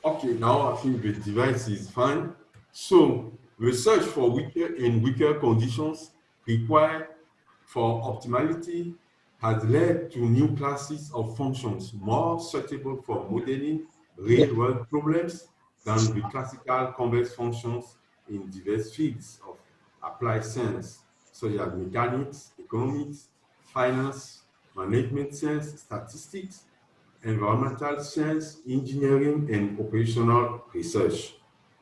Okay, now I think the device is fine. So research for weaker conditions required for optimality has led to new classes of functions more suitable for modeling real-world problems than the classical convex functions in diverse fields of applied science, such as mechanics, economics, finance, management science, statistics, environmental science, engineering, and operational research.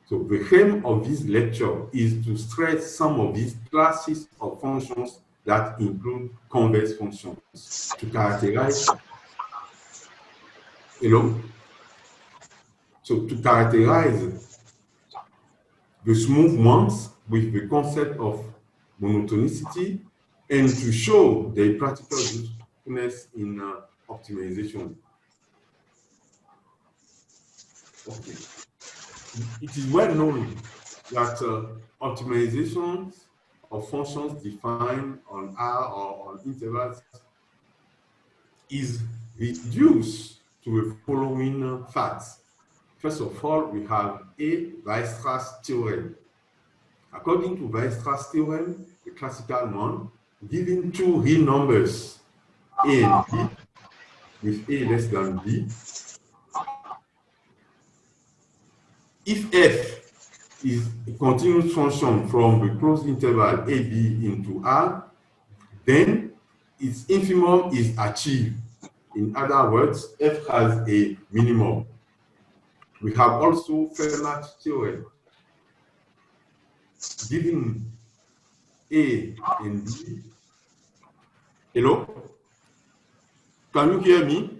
So the aim of this lecture is to stress some of these classes of functions that include convex functions to characterize, to characterize the smooth ones with the concept of monotonicity and to show their practical usefulness in optimization. Okay. It is well known that optimizations of functions defined on R or on intervals is reduced to the following facts. First of all, we have A. Weierstrass theorem. According to Weierstrass theorem, the classical one, given two real numbers A and B, with A less than B, if F is a continuous function from the closed interval AB into R, then its infimum is achieved. In other words, F has a minimum. We have also Fermat's theorem. Given A and B, hello? Can you hear me?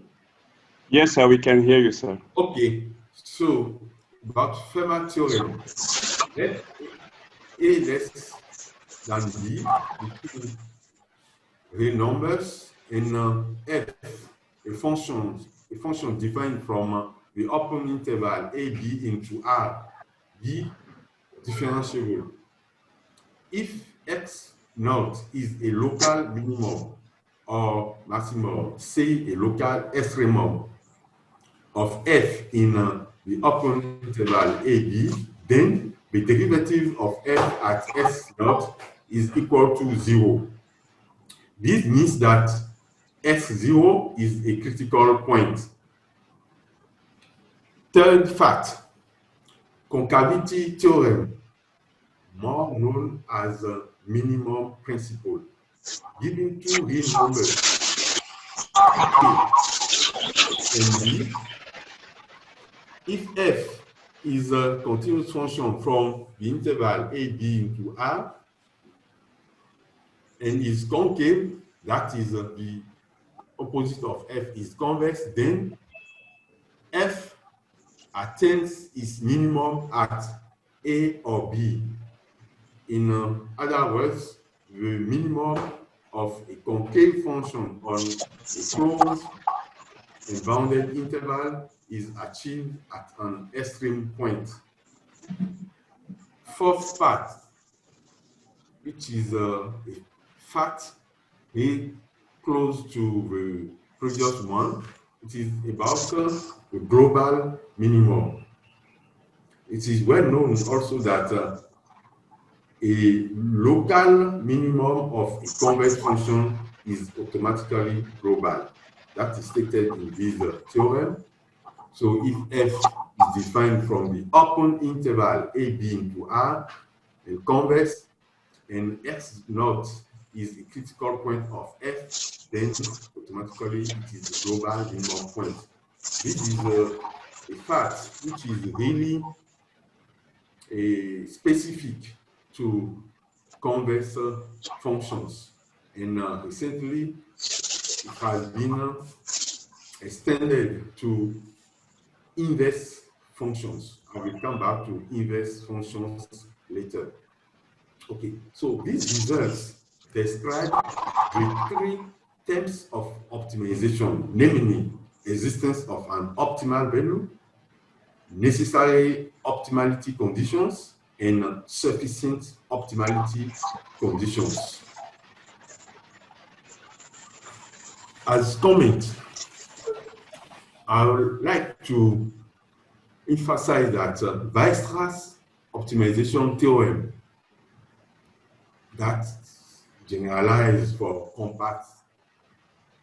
Yes, sir, we can hear you, sir. Okay, so about Fermat's theorem, let A less than B between real numbers and F, a function defined from the open interval AB into R, be differentiable. If X naught is a local minimum or maximum, say a local extremum of F in the open interval AB, then the derivative of F at S naught is equal to 0. This means that S0 is a critical point. Third fact, concavity theorem, more known as a minimum principle. Given two real numbers, A and B, if F is a continuous function from the interval AB into R and is concave, that is the opposite of F is convex, then F attains its minimum at A or B. In other words, the minimum of a concave function on a closed and bounded interval is achieved at an extreme point. Fourth part, which is a fact very close to the previous one, it is about the global minimum. It is well known also that a local minimum of a convex function is automatically global. That is stated in this theorem. So if F is defined from the open interval AB into R and convex, and X naught is a critical point of F, then automatically it is the global minimum point. This is a fact which is really specific to convex functions. And recently, it has been extended to inverse functions. I will come back to inverse functions later. Okay, so these results describe the three types of optimization, namely existence of an optimal value, necessary optimality conditions, and sufficient optimality conditions. As comment, I would like to emphasize that Weierstrass optimization theorem that generalized for compact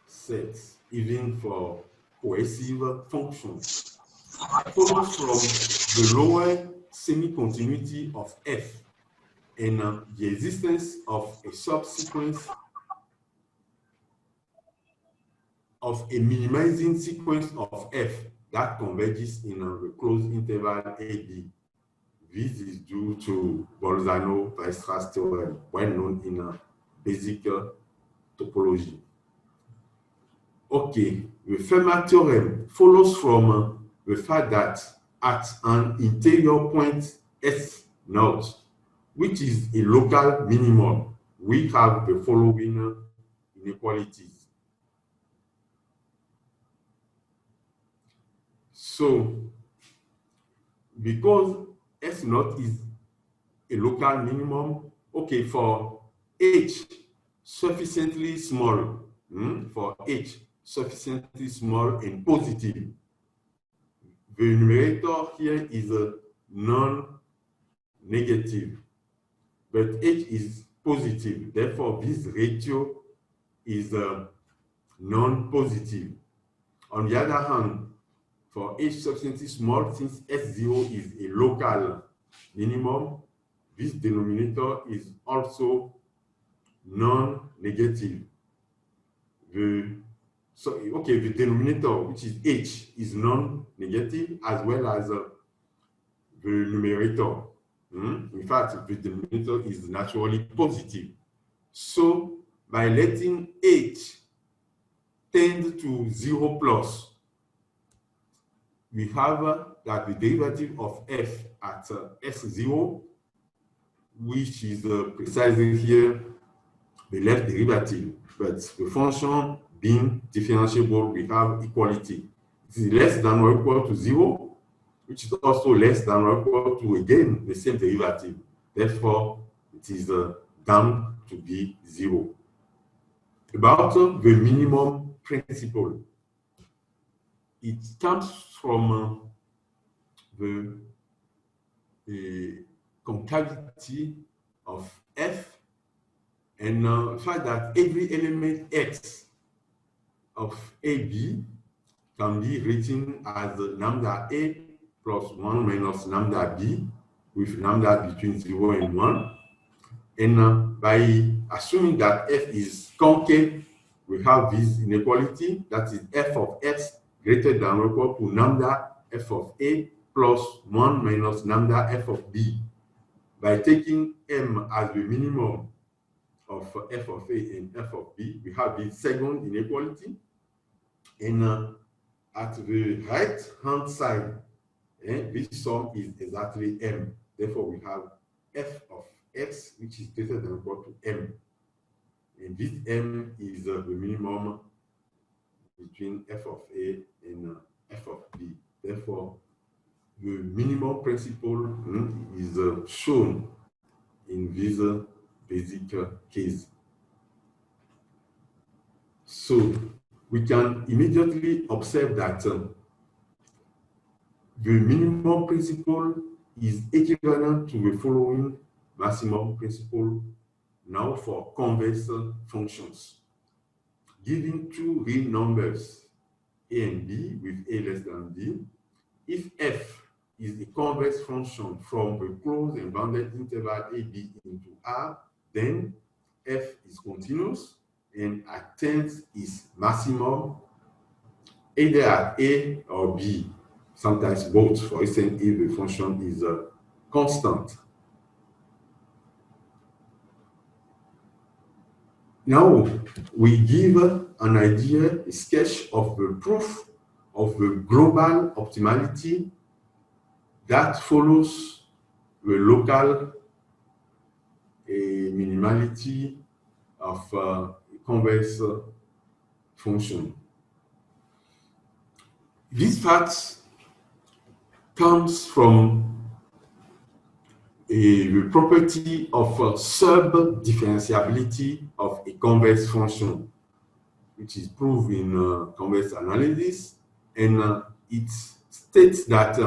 sets, even for cohesive functions, follows from the lower semi-continuity of F and the existence of a subsequence of a minimizing sequence of F that converges in a closed interval AB. This is due to Bolzano-Weierstrass theorem, well known in basic topology. Okay, the Fermat theorem follows from the fact that at an interior point S0, which is a local minimum, we have the following inequalities. So, because S0 is a local minimum, okay, for H sufficiently small, for H sufficiently small and positive, the numerator here is a non-negative, but H is positive. Therefore, this ratio is non-positive. On the other hand, for H sufficiently small, since S0 is a local minimum, this denominator is also non-negative. The denominator, which is H, is non-negative, as well as the numerator. In fact, the denominator is naturally positive. So, by letting H tend to 0 plus, we have that the derivative of F at S0, which is precisely here the left derivative, but the function being differentiable, we have equality. It is less than or equal to 0, which is also less than or equal to, again, the same derivative. Therefore, it is down to be 0. About the minimum principle, it comes from the concavity of F and the fact that every element X of AB can be written as lambda A plus 1 minus lambda B, with lambda between 0 and 1. And by assuming that F is concave, we have this inequality, that is F of X greater than or equal to lambda F of A plus 1 minus lambda F of B. By taking M as the minimum of F of A and F of B, we have the second inequality. And at the right-hand side, this sum is exactly M. Therefore, we have F of X, which is greater than or equal to M. And this M is the minimum between F of A and F of B. Therefore, the minimum principle is shown in this basic case. So, we can immediately observe that the minimum principle is equivalent to the following maximum principle now for converse functions. Given two real numbers, A and B, with A less than B, if F is a converse function from the closed and bounded interval AB into R, then F is continuous and attains its maximum either at A or B, sometimes both, for instance, if the function is constant. Now, we give an idea, a sketch of the proof of the global optimality that follows the local minimality of a converse function. This fact comes from the property of sub-differentiability of a converse function, which is proved in converse analysis, and it states that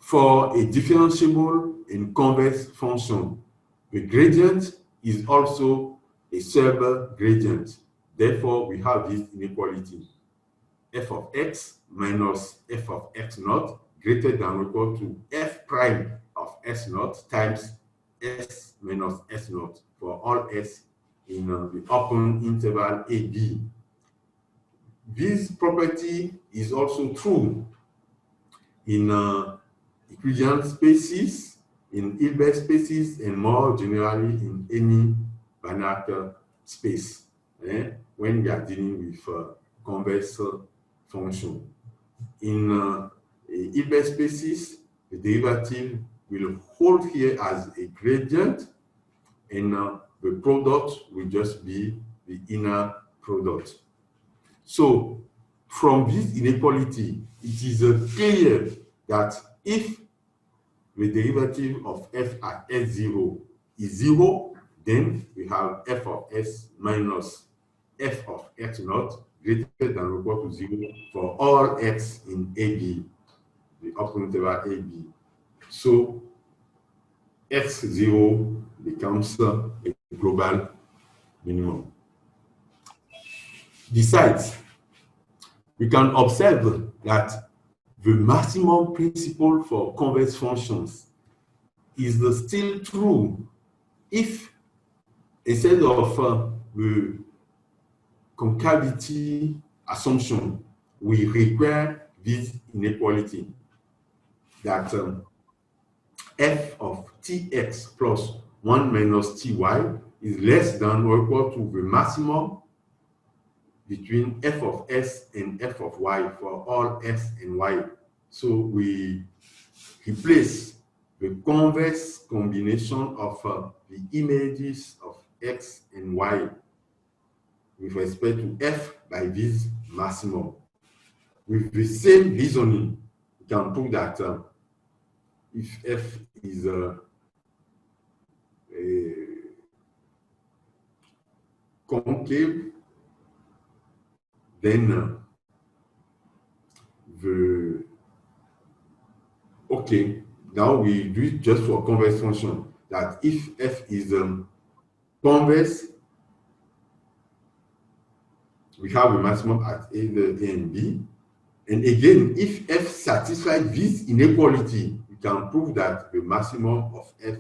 for a differentiable and convex function, the gradient is also a sub-gradient. Therefore, we have this inequality. F of x minus f of x naught greater than or equal to f prime of s naught times s minus s naught for all s in the open interval AB. This property is also true in Euclidean spaces, in Hilbert spaces, and more generally in any Banach space, when we are dealing with convex function. In Hilbert spaces, the derivative will hold here as a gradient, and the product will just be the inner product. So, from this inequality, it is clear that if the derivative of f at s0 is 0, then we have f of s minus f of x naught greater than or equal to 0 for all x in AB, the open interval AB. So x0 becomes a global minimum. Besides, we can observe that the maximum principle for convex functions is still true if, instead of the concavity assumption, we require this inequality that f of tx plus 1 minus ty is less than or equal to the maximum between f of s and f of y for all s and y. So we replace the convex combination of the images of x and y with respect to f by this maximum. With the same reasoning, we can prove that if f is a concave, then now we do it just for convex function, that if f is convex, we have a maximum at A and B. And again, if f satisfies this inequality, we can prove that the maximum of f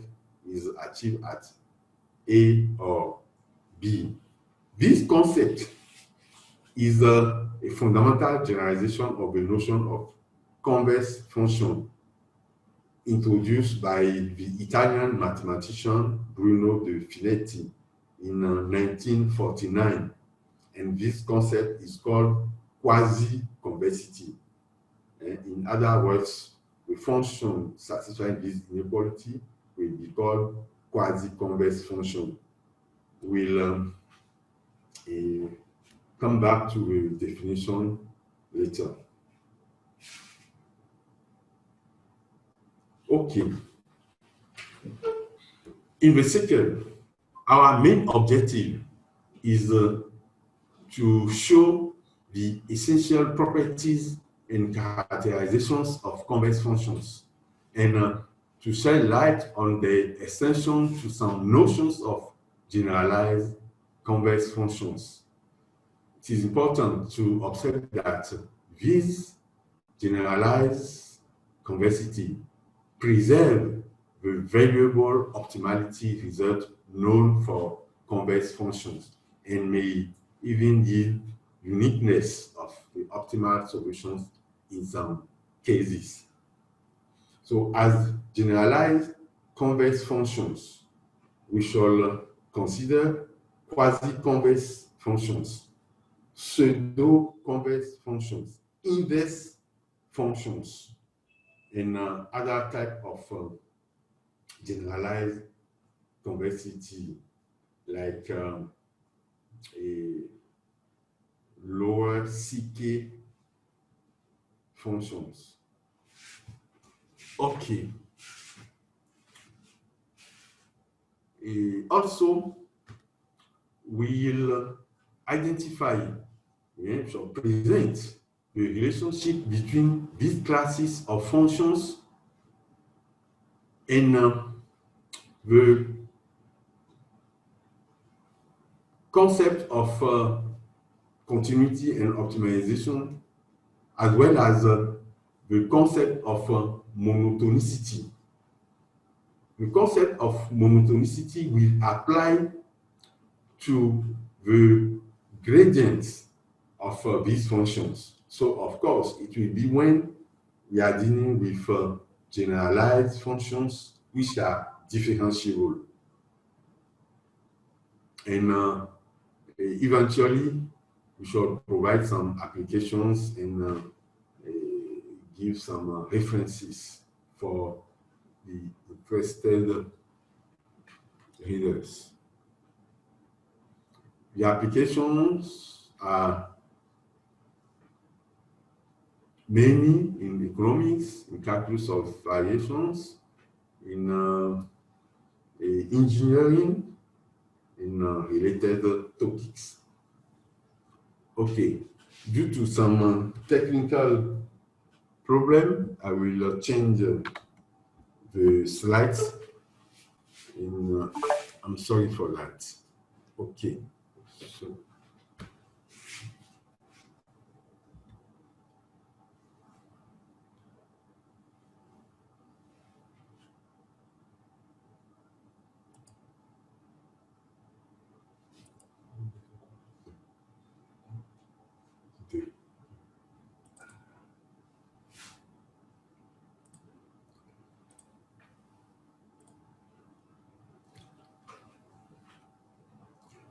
is achieved at A or B. This concept is a fundamental generalization of the notion of convex function introduced by the Italian mathematician Bruno de Finetti in 1949. And this concept is called quasi-convexity. In other words, the function satisfying this inequality will be called quasi-convex function. We'll come back to the definition later. Okay. In the second, our main objective is to show the essential properties and characterizations of convex functions, and to shed light on the extension to some notions of generalized convex functions. It is important to observe that this generalized convexity preserves the variable optimality result known for convex functions, and may even yield uniqueness of the optimal solutions in some cases. So as generalized convex functions, we shall consider quasi-convex functions, pseudo-convex functions, inverse functions, and other type of generalized convexity, like a lower CK functions. Okay. Also, we'll identify, so present the relationship between these classes of functions and the concept of continuity and optimization, as well as the concept of monotonicity. The concept of monotonicity will apply to the gradients of these functions. So, of course, it will be when we are dealing with generalized functions which are differentiable. And eventually, we should provide some applications and give some references for the interested readers. The applications are mainly in economics, in calculus of variations, in engineering, in related topics. Okay, due to some technical problem, I will change the slides. I'm sorry for that. Okay, so.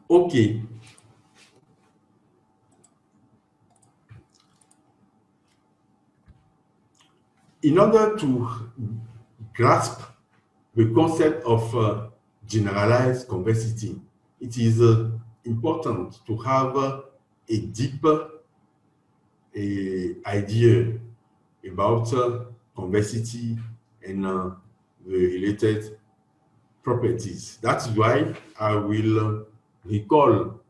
Okay. In order to grasp the concept of generalized convexity, it is important to have a deeper idea about convexity and the related properties. That's why I will recall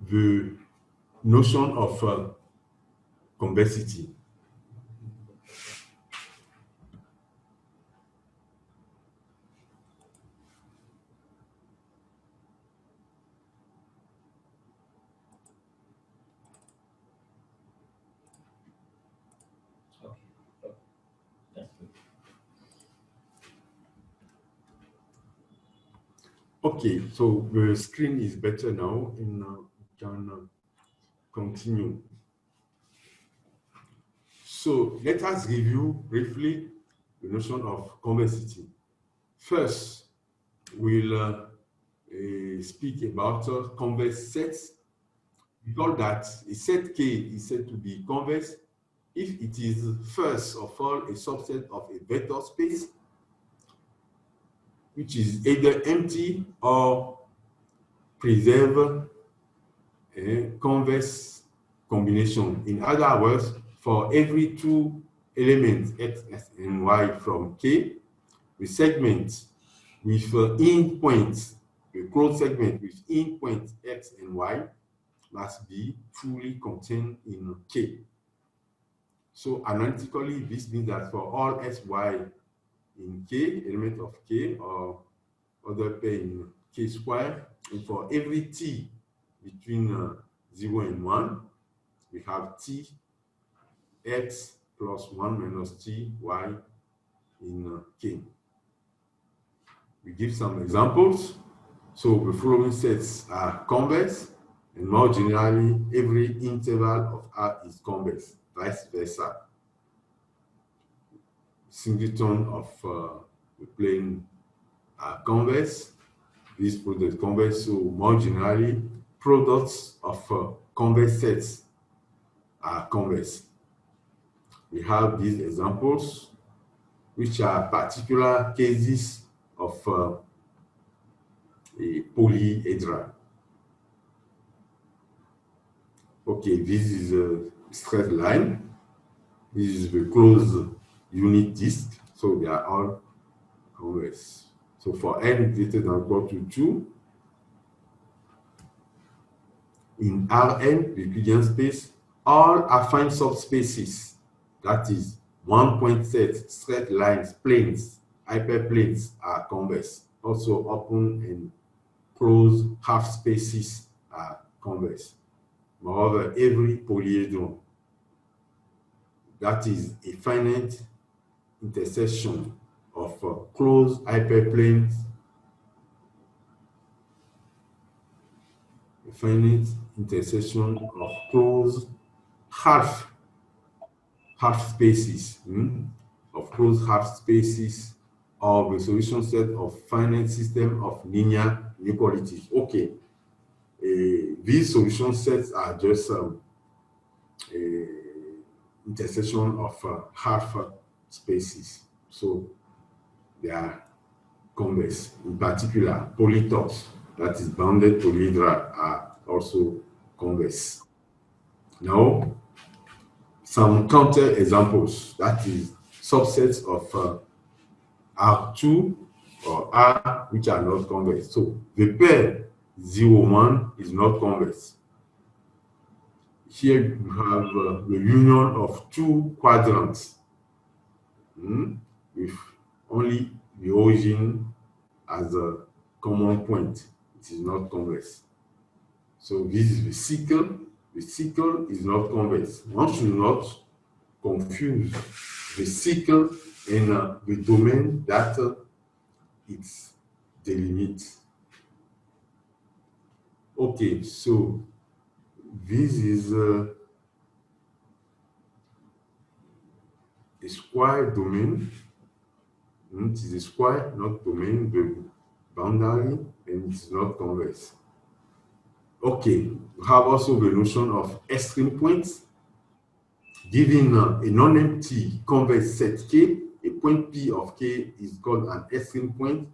the notion of convexity. Okay, so the screen is better now, and we can continue. So let us review briefly the notion of convexity. First, we'll speak about convex sets. We call that a set K is said to be convex if it is first of all a subset of a vector space, which is either empty or preserve a convex combination. In other words, for every two elements x and y from K, the segment with end points, the closed segment with end points x and y must be fully contained in K. So analytically, this means that for all s, y in K, element of K, or other pair in K square, and for every t between 0 and 1, we have t x plus 1 minus t y in K. We give some examples. So the following sets are convex, and more generally, every interval of R is convex, vice versa. Singleton of the plane are convex. These products convex, so more generally, products of convex sets are convex. We have these examples, which are particular cases of a polyhedra. Okay, this is a straight line. This is the closed unit disk, so they are all convex. So for n greater than or equal to 2, in Rn, the Euclidean space, all affine subspaces, that is, one-point set, straight lines, planes, hyperplanes are convex. Also, open and closed half spaces are convex. Moreover, every polyhedron, that is a finite intersection of closed hyperplanes, a finite intersection of closed half spaces, of closed half spaces of a solution set of finite system of linear inequalities. Okay, these solution sets are just intersection of half spaces, so they are convex. In particular, polytops, that is bounded polyhedra, are also convex. Now, some counter examples, that is subsets of R2 or R which are not convex. So the pair 0, 1 is not convex. Here you have the union of two quadrants with only the origin as a common point. It is not convex. So this is the sickle. The sickle is not convex. One should not confuse the sickle and the domain that it delimits. Okay, so this is a square domain. It is a square, not domain, the boundary, and it's not convex. Okay, we have also the notion of extreme points. Given a non-empty convex set K, a point P of K is called an extreme point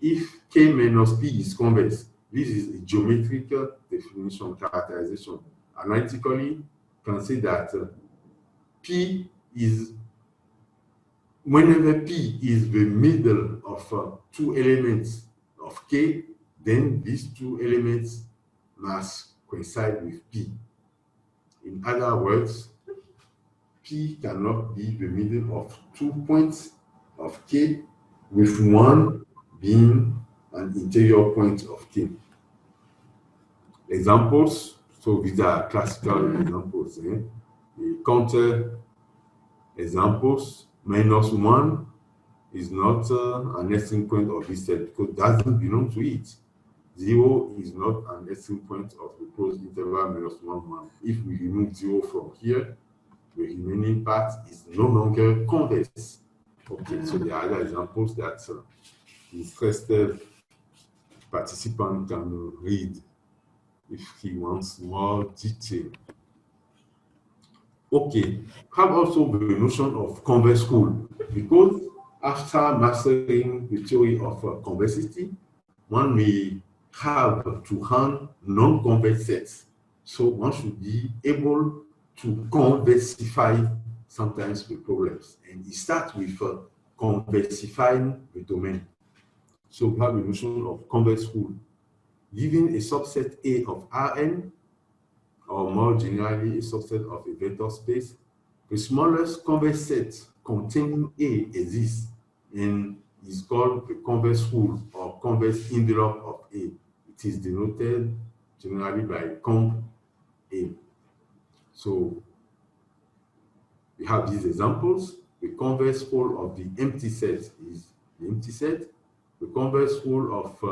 if K minus P is convex. This is a geometrical definition, characterization. Analytically, you can say that P is, whenever P is the middle of two elements of K, then these two elements must coincide with P. In other words, P cannot be the middle of 2 points of K, with one being an interior point of K. Examples, so these are classical examples. The counter examples, -1 is not an extreme point of this set because it doesn't belong to it. 0 is not an extreme point of the closed interval -1, 1. If we remove 0 from here, the remaining part is no longer convex. Okay, so there are other examples that the interested participant can read if he wants more detail. Okay, have also the notion of convex hull, because after mastering the theory of convexity, one may have to handle non-convex sets. So one should be able to convexify sometimes the problems. And it starts with convexifying the domain. So we have the notion of convex hull. Given a subset A of Rn, or more generally a subset of a vector space, the smallest convex set containing A exists and is called the convex hull or convex envelope of A. It is denoted generally by conv A. So we have these examples. The convex hull of the empty set is the empty set. The convex hull of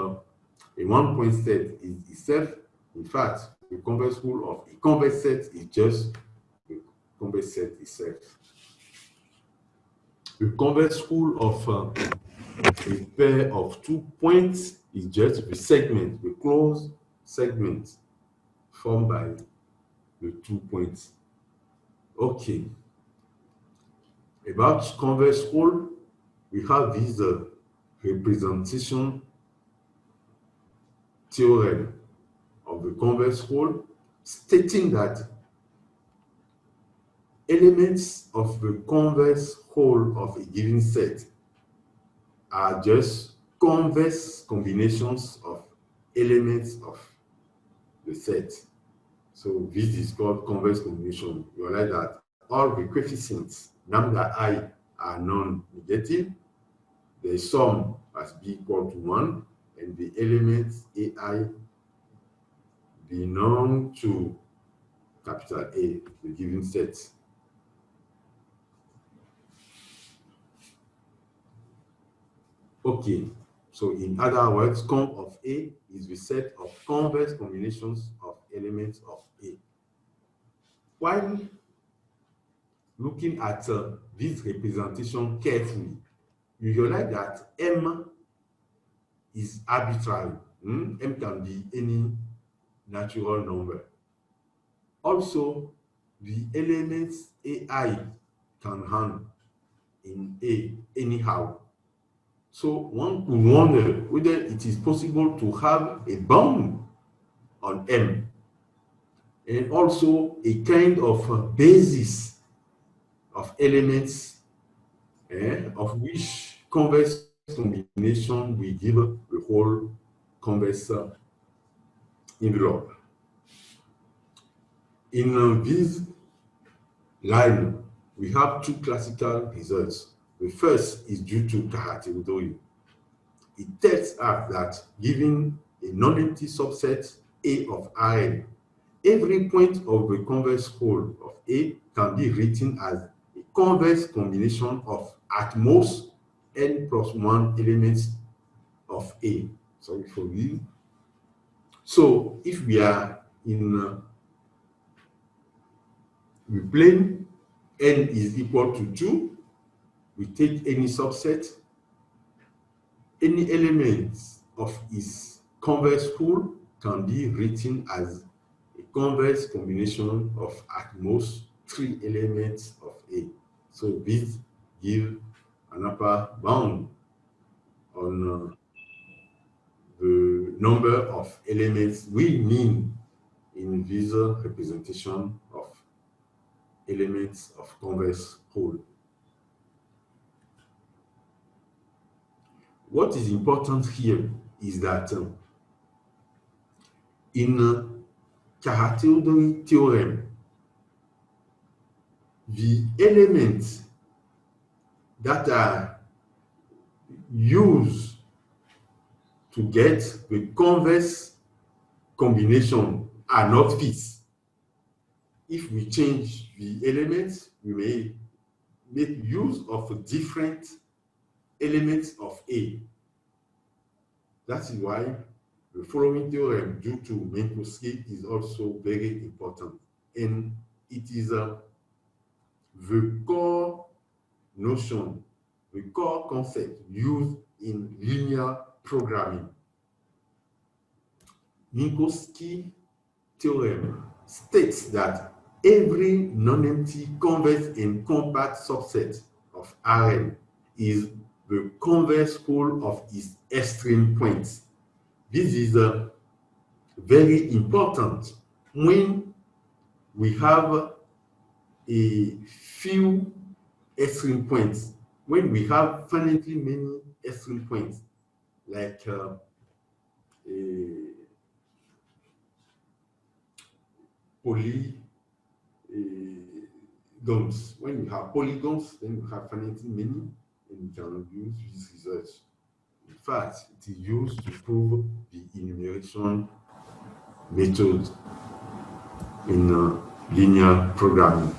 a one-point set is itself. In fact, the convex hull of a convex set is just the convex set itself. The convex hull of a pair of 2 points is just the segment, the closed segment formed by the 2 points. Okay. About convex hull, we have this representation theorem of the convex hull, stating that elements of the convex hull of a given set are just convex combinations of elements of the set. So this is called converse combination. You realize that all the coefficients lambda I are non-negative. The sum must be equal to 1, and the elements AI belong to capital A, the given set. Okay, so in other words, comp of A is the set of converse combinations of elements of A. While looking at this representation carefully, you realize that M is arbitrary. M can be any natural number. Also, the elements AI can hand in A anyhow. So one could wonder whether it is possible to have a bound on M, and also a kind of basis of elements of which converse combination will give the whole converse envelope. In this line, we have two classical results. The first is due to Kaha theory. It tells us that given a non-empty subset A of Rn, every point of the converse whole of A can be written as a converse combination of at most n plus 1 elements of A. Sorry for this. So if we are in the plane n is equal to 2, we take any subset, any elements of its converse whole can be written as a converse combination of at most 3 elements of A. So this gives an upper bound on the number of elements we mean in this representation of elements of converse whole. What is important here is that in Kaha-Theodori theorem, the elements that are used to get the converse combination are not fixed. If we change the elements, we may make use of different elements of A. That is why the following theorem due to Minkowski is also very important. And it is the core notion, the core concept used in linear programming. Minkowski theorem states that every non-empty converse and compact subset of Rn is the converse whole of its extreme points. This is very important when we have a few extreme points. When we have finitely many extreme points, like polygons. When you have polygons, then you have finitely many, and you can use these results. In fact, it is used to prove the enumeration method in linear programming.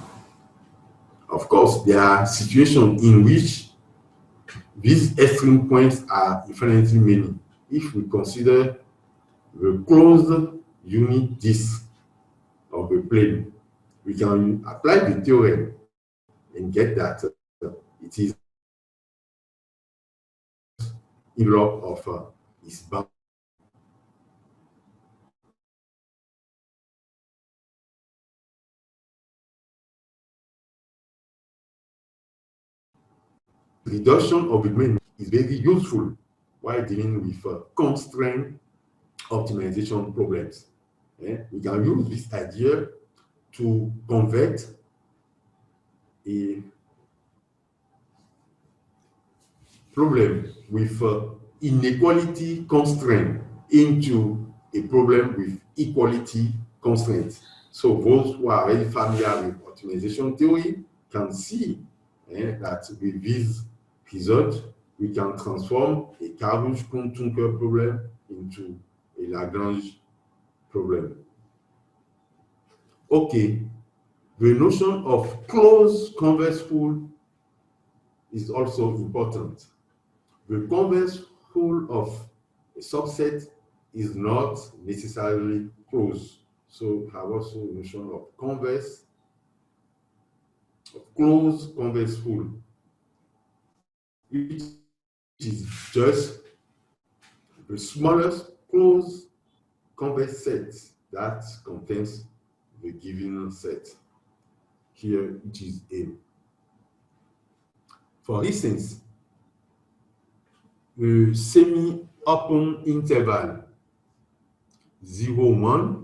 Of course, there are situations in which these extreme points are infinitely many. If we consider the closed unit disk of the plane, we can apply the theorem and get that it is envelope of its bound. Reduction of the domain is very useful while dealing with constraint optimization problems. We can use this idea to convert a problem with inequality constraint into a problem with equality constraint. So those who are already familiar with optimization theory can see that with this result, we can transform a Cavendish-Kuhn-Tunker problem into a Lagrange problem. Okay, the notion of closed convex hull is also important. The convex hull of a subset is not necessarily closed. So we have also a notion of closed convex hull, which is just the smallest closed convex set that contains the given set. Here it is A. For instance, the semi-open interval 0, 1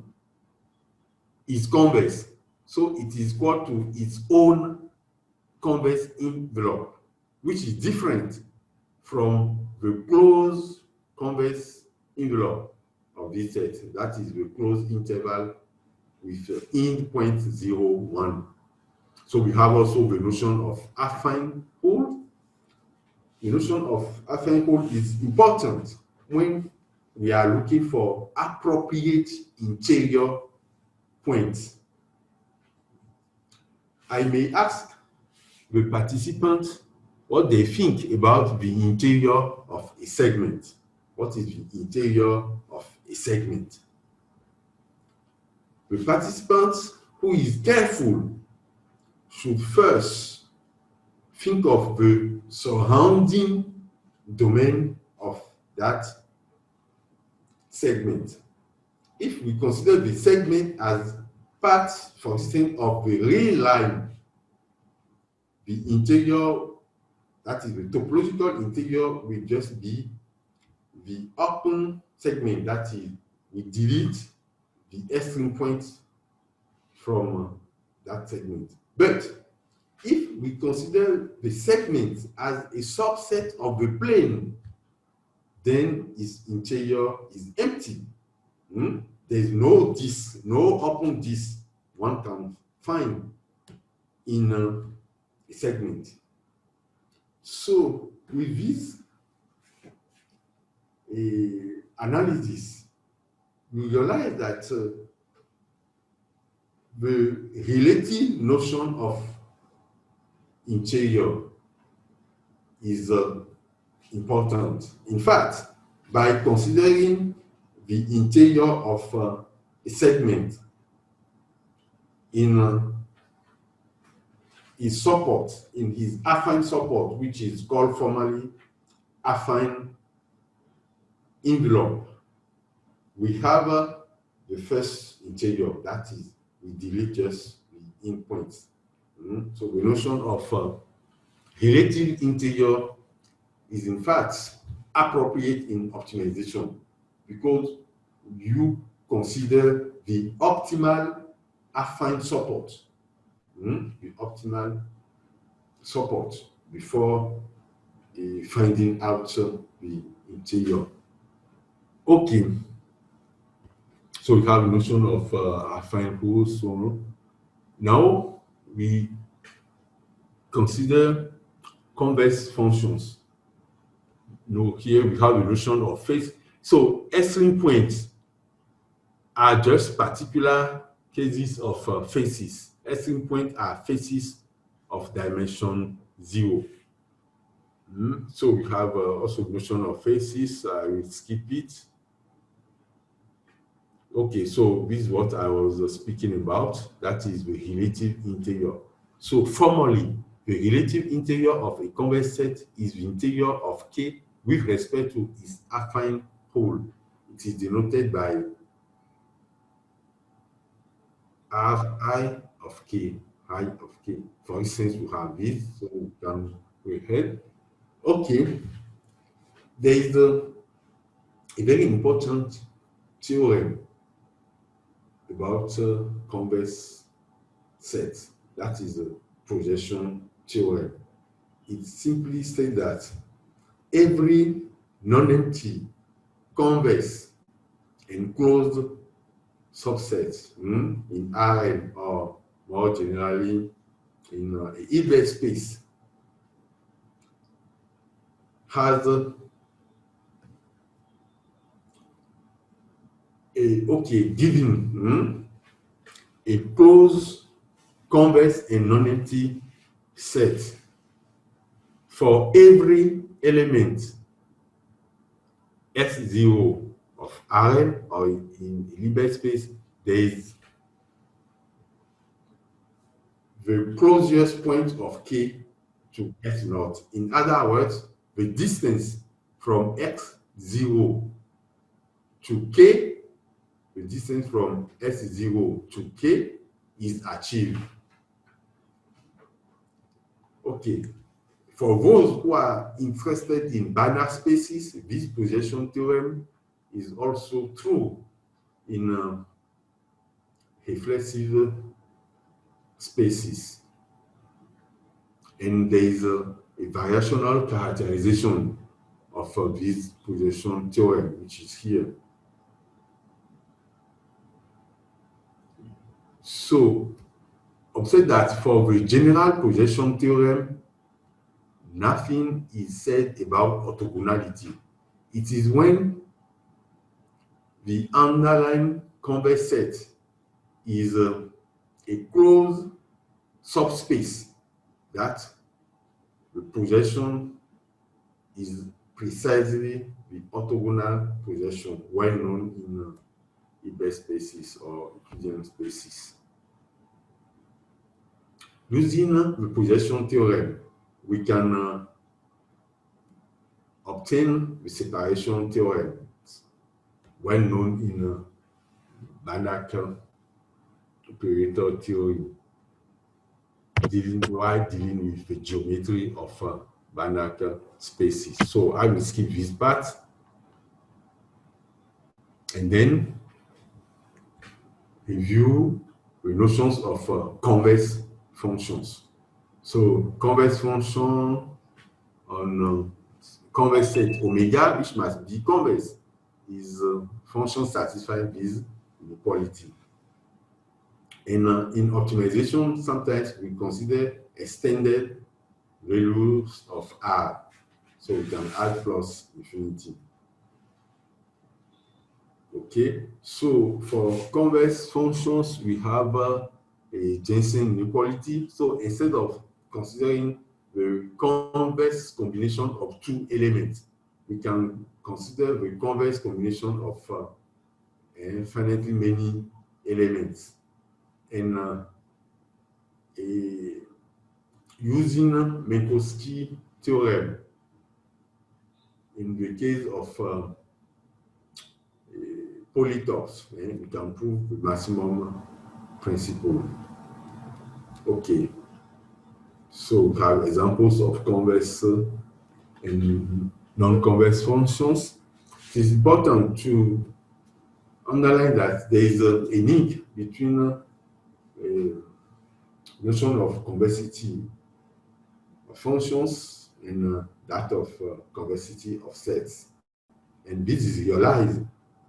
is convex, so it is equal to its own convex envelope, which is different from the closed convex envelope of this set. That is the closed interval with endpoint 0, 1. So we have also the notion of affine hull. The notion of affine hull is important when we are looking for appropriate interior points. I may ask the participants what they think about the interior of a segment. What is the interior of a segment? The participant who is careful should first think of the surrounding domain of that segment. If we consider the segment as part, for instance, of the real line, the interior, that is the topological interior, will just be the open segment. That is, we delete the extreme point from that segment. But if we consider the segment as a subset of the plane, then its interior is empty. There is no disk, no open disk one can find in a segment. So with this analysis, we realize that the relative notion of interior is important. In fact, by considering the interior of a segment in his support, in his affine support, which is called formally affine envelope, we have the first interior, that is, we delete just the endpoints. So the notion of relative interior is in fact appropriate in optimization because you consider the optimal affine support, the optimal support before finding out the interior. Okay, so we have a notion of affine hulls. So now we consider convex functions. Here we have a notion of phase. So extreme points are just particular cases of faces. Extreme points are faces of dimension 0. So we have also notion of faces. I will skip it. Okay, so this is what I was speaking about. That is the relative interior. So formally, the relative interior of a convex set is the interior of K with respect to its affine hull. It is denoted by I of K, I of K. For instance, we have this, so we can go ahead. Okay, there is a very important theorem about convex sets. That is the projection theorem. It simply states that every non-empty convex enclosed subset in Rn, or more generally in a Hilbert space, has given a closed, convex, and non-empty set for every element S0 of Rn, or in Hilbert space, there is the closest point of K to S0. In other words, the distance from X0 to K, the distance from S0 to K is achieved. Okay. For those who are interested in Banach spaces, this projection theorem is also true in reflexive spaces. And there is a variational characterization of this projection theorem, which is here. So, observe that for the general projection theorem, nothing is said about orthogonality. It is when the underlying convex set is a closed subspace that the projection is precisely the orthogonal projection, well known in Hilbert spaces or Euclidean spaces. Using the projection theorem, we can obtain the separation theorem, well known in Banach operator theory, while dealing with the geometry of Banach spaces. So I will skip this part, and then review the notions of convex functions. So convex function on convex set omega, which must be convex, is a function satisfying this inequality. And in optimization, sometimes we consider extended values of R. So we can add plus infinity. Okay, so for convex functions, we have a Jensen inequality. So instead of considering the convex combination of two elements, we can consider the convex combination of infinitely many elements. And using Minkowski theorem, in the case of polytopes, we can prove the maximum principle. Okay, so we have examples of convex and non-convex functions. It is important to underline that there is a link between notion of convexity of functions and that of convexity of sets. And this is realized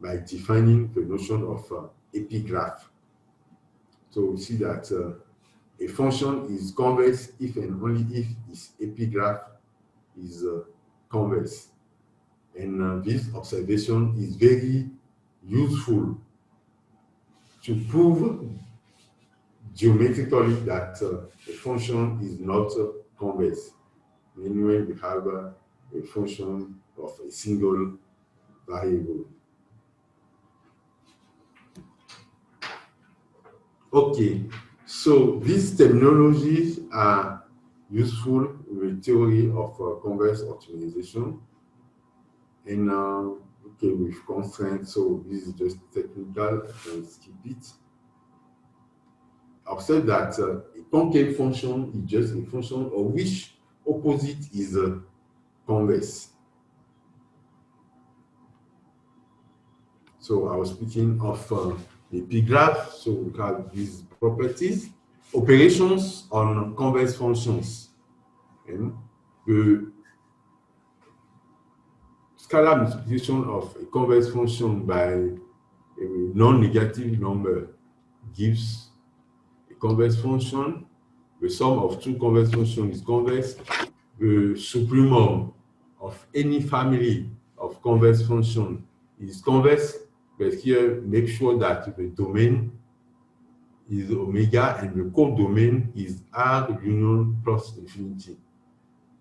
by defining the notion of epigraph. So we see that a function is convex if and only if its epigraph is convex. And this observation is very useful to prove geometrically that a function is not convex. Meaning when we have a function of a single variable. Okay, so these terminologies are useful in the theory of convex optimization. And okay, with constraints, so this is just technical, I can skip it. Observe that a concave function is just a function of which opposite is convex. So I was speaking of the epigraph, so we have these properties, operations on convex functions. And the scalar multiplication of a convex function by a non-negative number gives a convex function. The sum of two convex functions is convex. The supremum of any family of convex function is convex, but here make sure that the domain is omega and the codomain is R union plus infinity.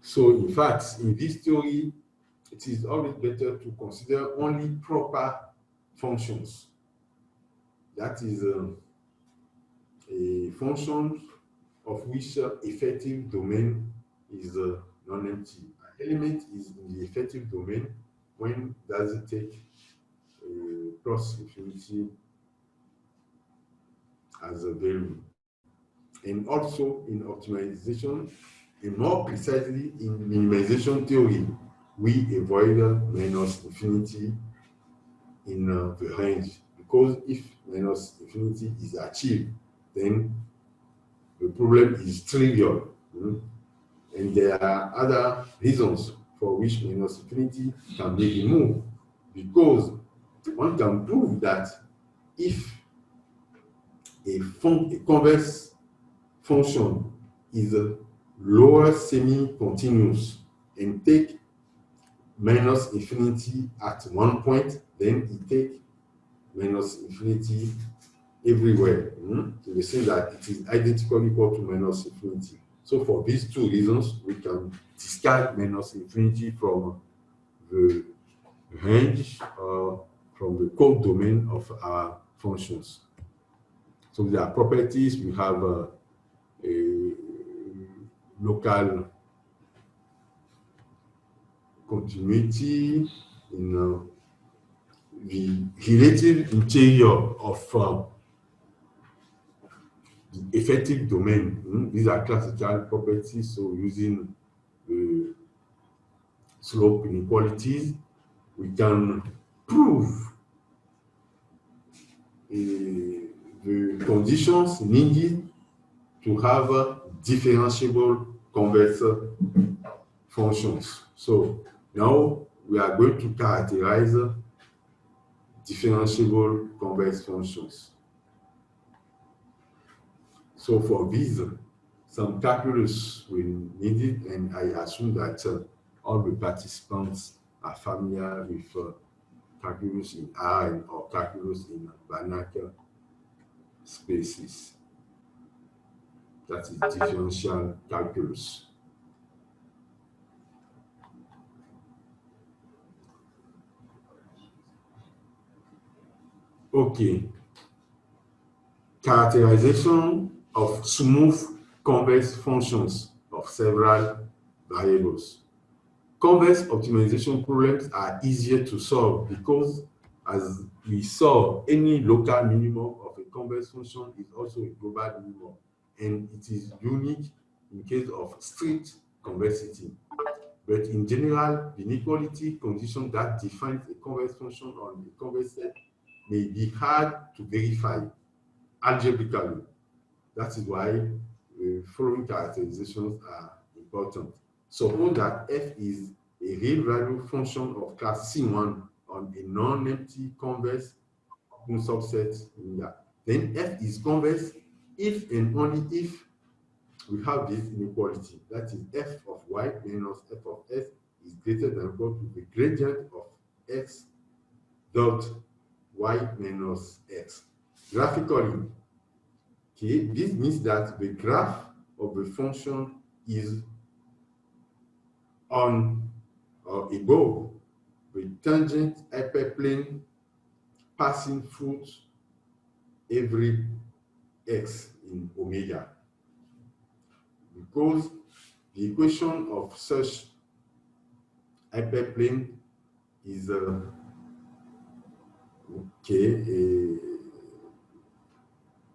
So in fact, in this theory, it is always better to consider only proper functions. That is a function of which effective domain is non-empty. An element is in the effective domain when does it take plus infinity as a value. And also in optimization, and more precisely in minimization theory, we avoid minus infinity in the range, because if minus infinity is achieved, then the problem is trivial. And there are other reasons for which minus infinity can be removed, because one can prove that if a convex function is a lower semi-continuous and take minus infinity at one point, then it take minus infinity everywhere. We say that it is identically equal to minus infinity. So for these two reasons, we can discard minus infinity from the range or from the codomain of our functions. So there are properties. We have a local continuity in the relative interior of the effective domain. These are classical properties. So using the slope inequalities, we can prove the conditions needed to have differentiable convex functions. So now we are going to characterize differentiable convex functions. So for these, some calculus will be needed, and I assume that all the participants are familiar with calculus in R or calculus in Banach spaces. That is differential calculus. Okay. Characterization of smooth convex functions of several variables. Convex optimization problems are easier to solve because, as we saw, any local minimum of a convex function is also a global minimum, and it is unique in case of strict convexity. But in general, the inequality condition that defines a convex function on a convex set may be hard to verify algebraically. That is why the following characterizations are important. Suppose that f is a real value function of class C1 on a non-empty convex subset. Then f is convex if and only if we have this inequality. That is f of y minus f of s is greater than or equal to the gradient of x dot y minus x. Graphically, okay, this means that the graph of the function is on or above the tangent hyperplane passing through every x in omega, because the equation of such hyperplane is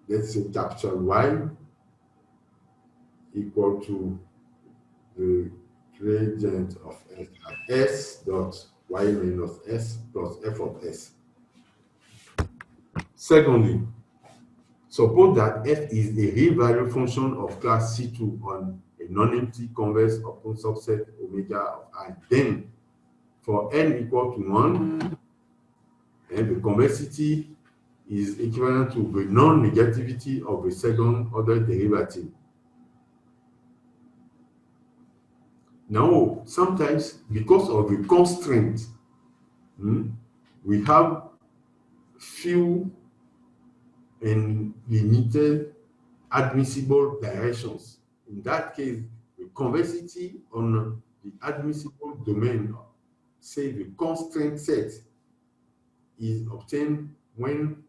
let's say capital Y equal to the gradient of s dot y minus s plus f of s. Secondly, suppose that f is a real value function of class C2 on a non-empty convex open subset omega of I. Then for n equal to 1, and the convexity is equivalent to the non-negativity of the second order derivative. Now, sometimes because of the constraint, we have few and limited admissible directions. In that case, the convexity on the admissible domain, say the constraint set, is obtained when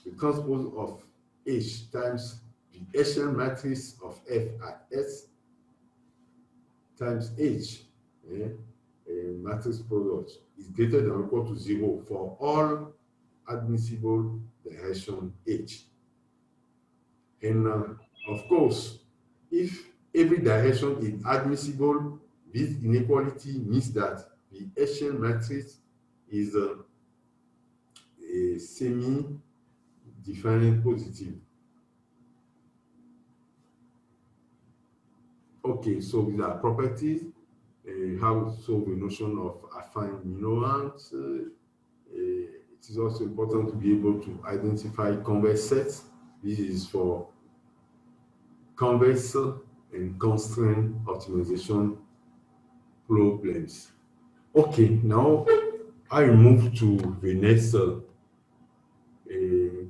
the transpose of H times the Hessian matrix of F at S times H, matrix product, is greater than or equal to 0 for all admissible direction H. And of course, if every direction is admissible, this inequality means that the Hessian matrix is a semi-definite positive. Okay, so these are properties. How to solve the notion of affine minorant. It is also important to be able to identify convex sets. This is for convex and constraint optimization problems. Okay, now I move to the next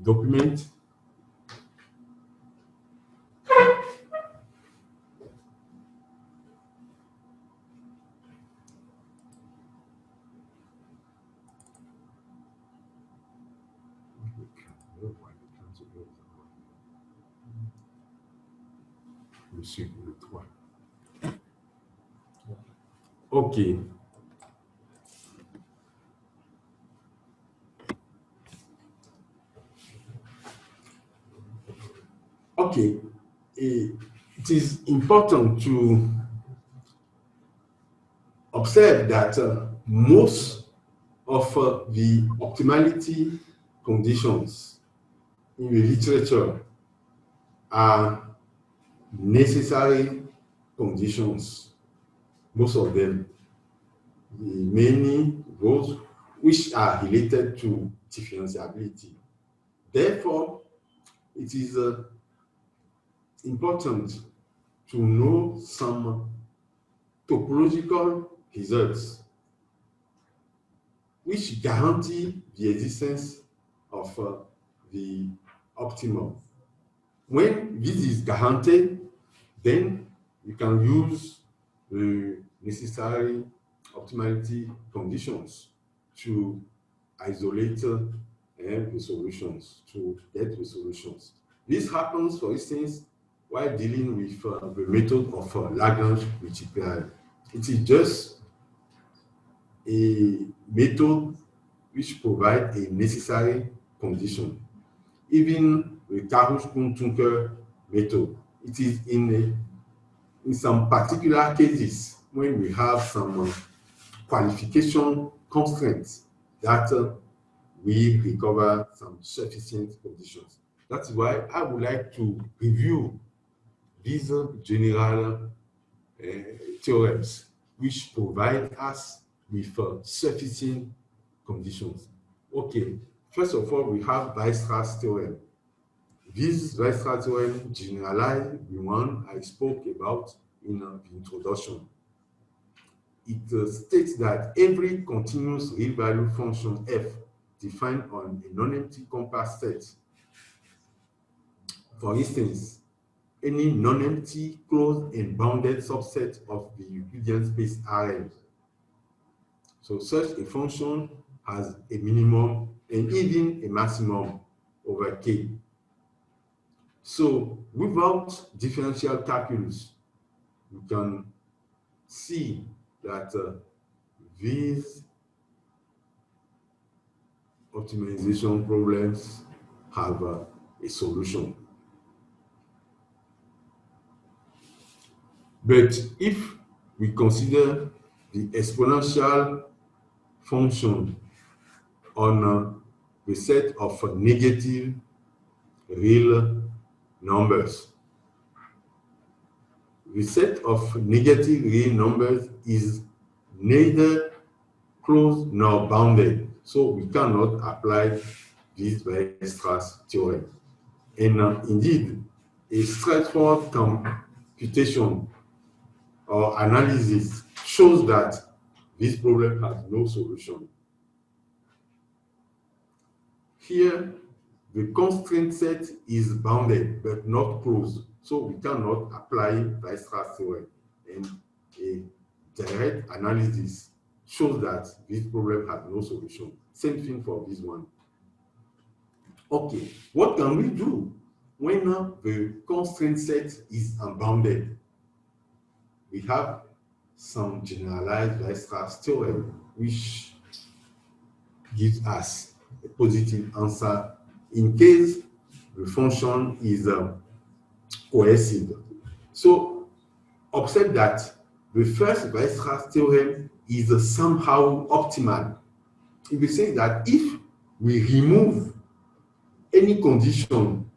document. Okay. Okay. It is important to observe that most of the optimality conditions in the literature are necessary conditions, most of them, many those which are related to differentiability. Therefore, it is important to know some topological results which guarantee the existence of the optimum. When this is guaranteed, then you can use the necessary optimality conditions to isolate the solutions, to get the solutions. This happens, for instance, while dealing with the method of Lagrange multiplier. It is just a method which provides a necessary condition. Even the Karush-Kuhn-Tunker method, it is in some particular cases when we have some qualification constraints that we recover some sufficient conditions. That's why I would like to review these general theorems which provide us with sufficient conditions. Okay, first of all, we have Weierstrass theorem. This Weierstrass theorem generalizes the one I spoke about in the introduction. It states that every continuous real value function f defined on a non-empty compact set, for instance, any non-empty closed and bounded subset of the Euclidean space Rn. So such a function has a minimum and even a maximum over K. So without differential calculus, you can see that these optimization problems have a solution. But if we consider the exponential function on the set of negative real numbers, the set of negative real numbers is neither closed nor bounded, so we cannot apply this Weierstrass theorem. And indeed, a straightforward computation or analysis shows that this problem has no solution. Here, the constraint set is bounded but not closed, so we cannot apply Weierstrass theorem. And a direct analysis shows that this problem has no solution. Same thing for this one. Okay, what can we do when the constraint set is unbounded? We have some generalized Weierstrass theorem which gives us a positive answer in case the function is cohesive. So observe that the first Weierstrass theorem is somehow optimal. It will say that if we remove any condition,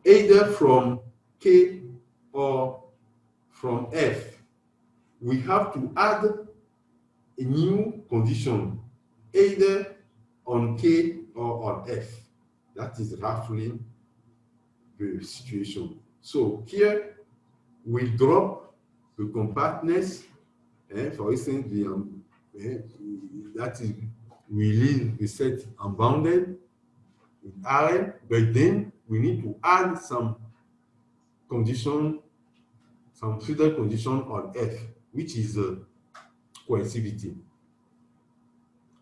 either from K or from F, we have to add a new condition, either on K or on F. That is roughly the situation. So here we drop the compactness. For instance, that is, we leave the set unbounded in Rn, but then we need to add some condition, some further condition on F, which is cohesivity.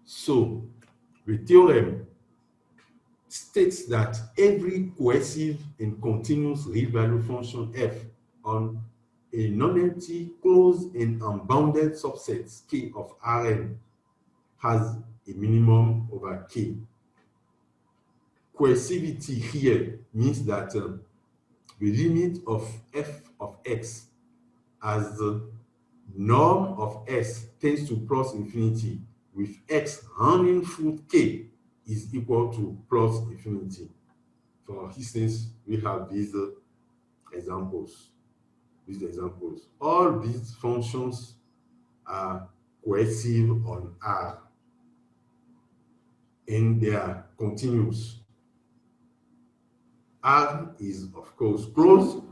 So the theorem states that every cohesive and continuous real value function F on a non-empty closed and unbounded subset K of Rn has a minimum over K. Cohesivity here means that the limit of F of X as the norm of S tends to plus infinity with X running through K is equal to plus infinity. For instance, we have these examples. All these functions are cohesive on R, and they are continuous. R is, of course, closed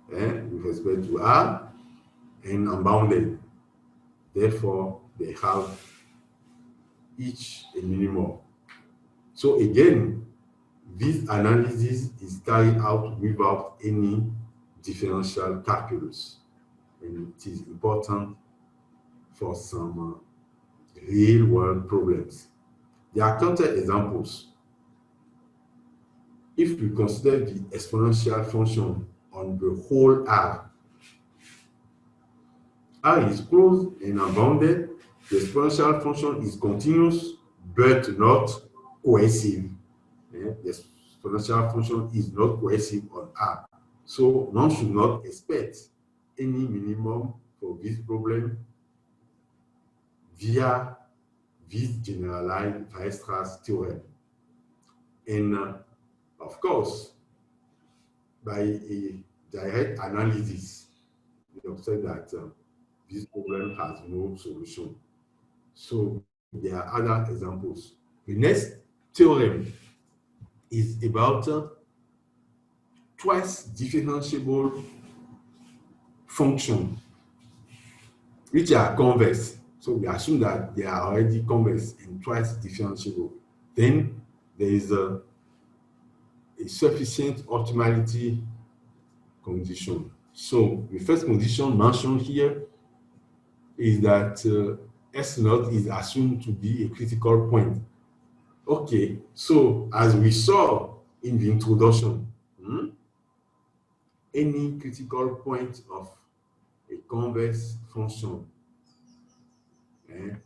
with respect to R and unbounded. Therefore, they have each a minimum. So again, this analysis is carried out without any differential calculus, and it is important for some real-world problems. There are counter-examples. If we consider the exponential function on the whole R, R is closed and unbounded. The exponential function is continuous but not cohesive. The exponential function is not cohesive on R. So one should not expect any minimum for this problem via this generalized Weierstrass theorem. And of course, by a direct analysis, we observe that this problem has no solution. So there are other examples. The next theorem is about twice differentiable functions, which are convex. So we assume that they are already convex and twice differentiable. Then there is a sufficient optimality condition. So the first condition mentioned here is that S0 is assumed to be a critical point. Okay, so as we saw in the introduction, any critical point of a convex function,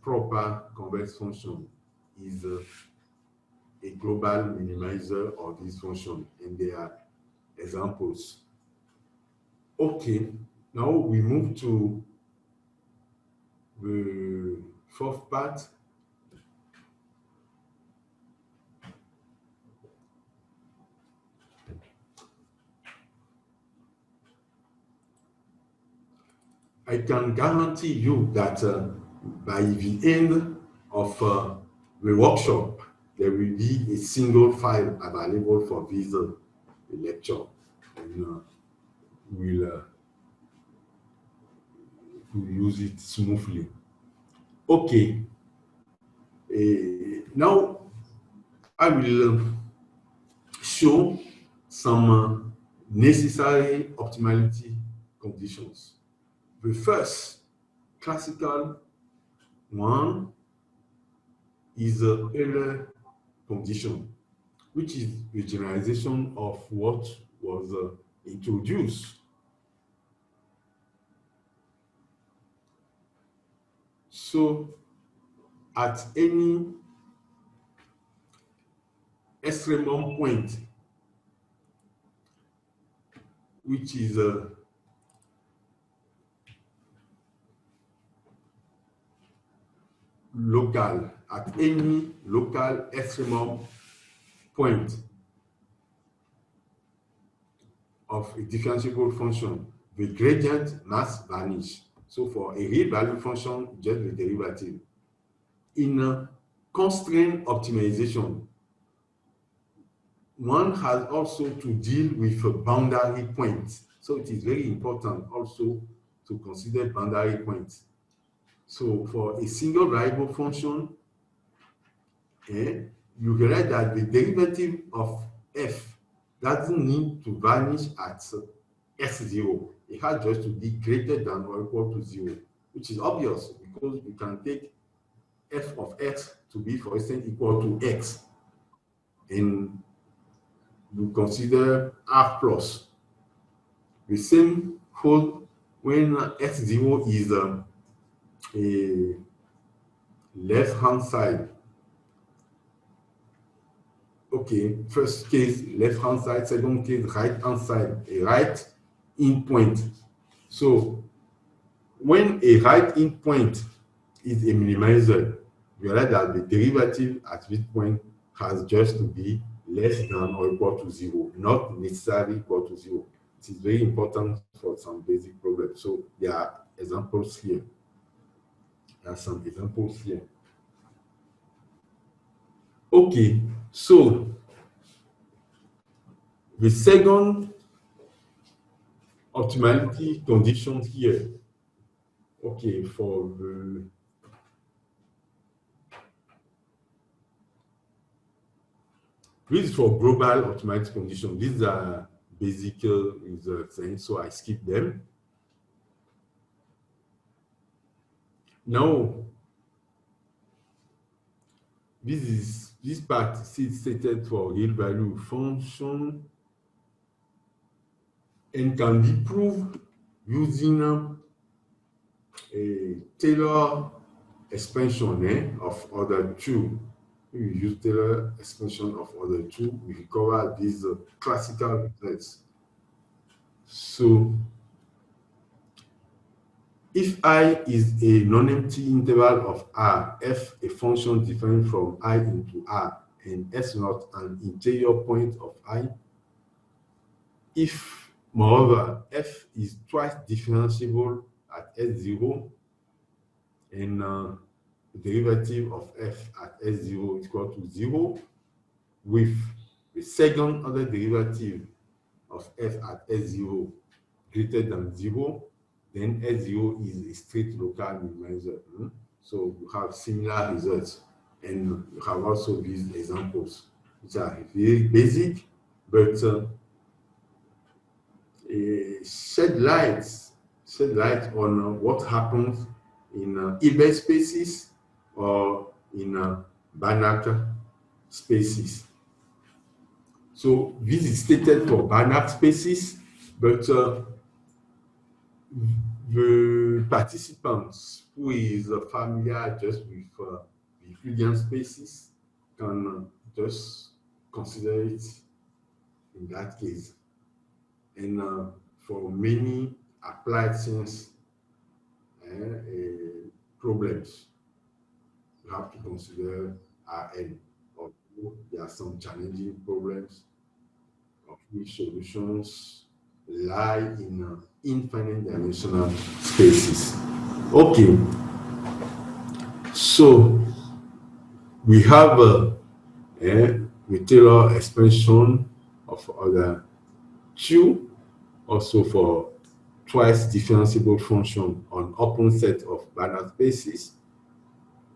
proper convex function, is a global minimizer of this function, and there are examples. Okay, now we move to the fourth part. I can guarantee you that by the end of the workshop, there will be a single file available for this lecture, and we'll use it smoothly. Okay. Now I will show some necessary optimality conditions. The first classical one is the Euler condition, which is the generalization of what was introduced. So at any extremum point, which is local, at any local extremum point of a differentiable function, the gradient must vanish. So for a real value function, just the derivative. In a constraint optimization, one has also to deal with a boundary point. So it is very important also to consider boundary points. So for a single variable function, you realize that the derivative of f doesn't need to vanish at s0. It has just to be greater than or equal to 0, which is obvious because you can take f of x to be, for instance, equal to x, and you consider r plus. The same holds when x0 is a left-hand side. Okay, first case left-hand side, second case right-hand side, a right in point. So when a right in point is a minimizer, you realize that the derivative at this point has just to be less than or equal to 0, not necessarily equal to 0. It is very important for some basic problems. So there are examples here. There are some examples here. Okay, so the second optimality condition here, okay, for the this is for global optimality condition. These are basic results, so I skip them. Now, this part is stated for real value function and can be proved using a Taylor expansion of order 2. We use Taylor expansion of order 2. We recover these classical results. So, if I is a non-empty interval of R, f a function different from I into R, and S0 an interior point of I, if, moreover, f is twice differentiable at S0, and the derivative of f at S0 is equal to 0, with the second order derivative of f at S0 greater than 0, then S0 is a straight local minimizer. So you have similar results, and you have also these examples, which are very basic, but shed light on what happens in Hilbert spaces or in Banach spaces. So this is stated for Banach spaces, but the participants who is familiar just with the Euclidean spaces can just consider it in that case. And for many applied science problems, you have to consider Rn. Although there are some challenging problems of which solutions lie in infinite dimensional spaces. Okay, so we have with Taylor expansion of other Q, also for twice differentiable function on open set of Banach spaces.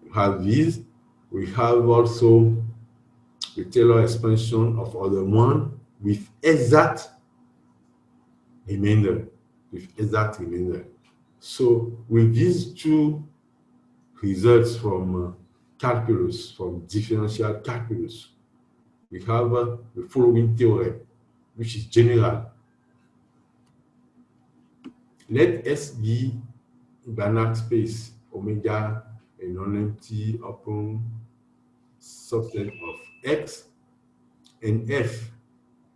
We have these. We have also the Taylor expansion of order 1 with exact remainder. So with these two results from calculus, from differential calculus, we have the following theorem, which is general. Let S be Banach space omega a non-empty open subset of X, and F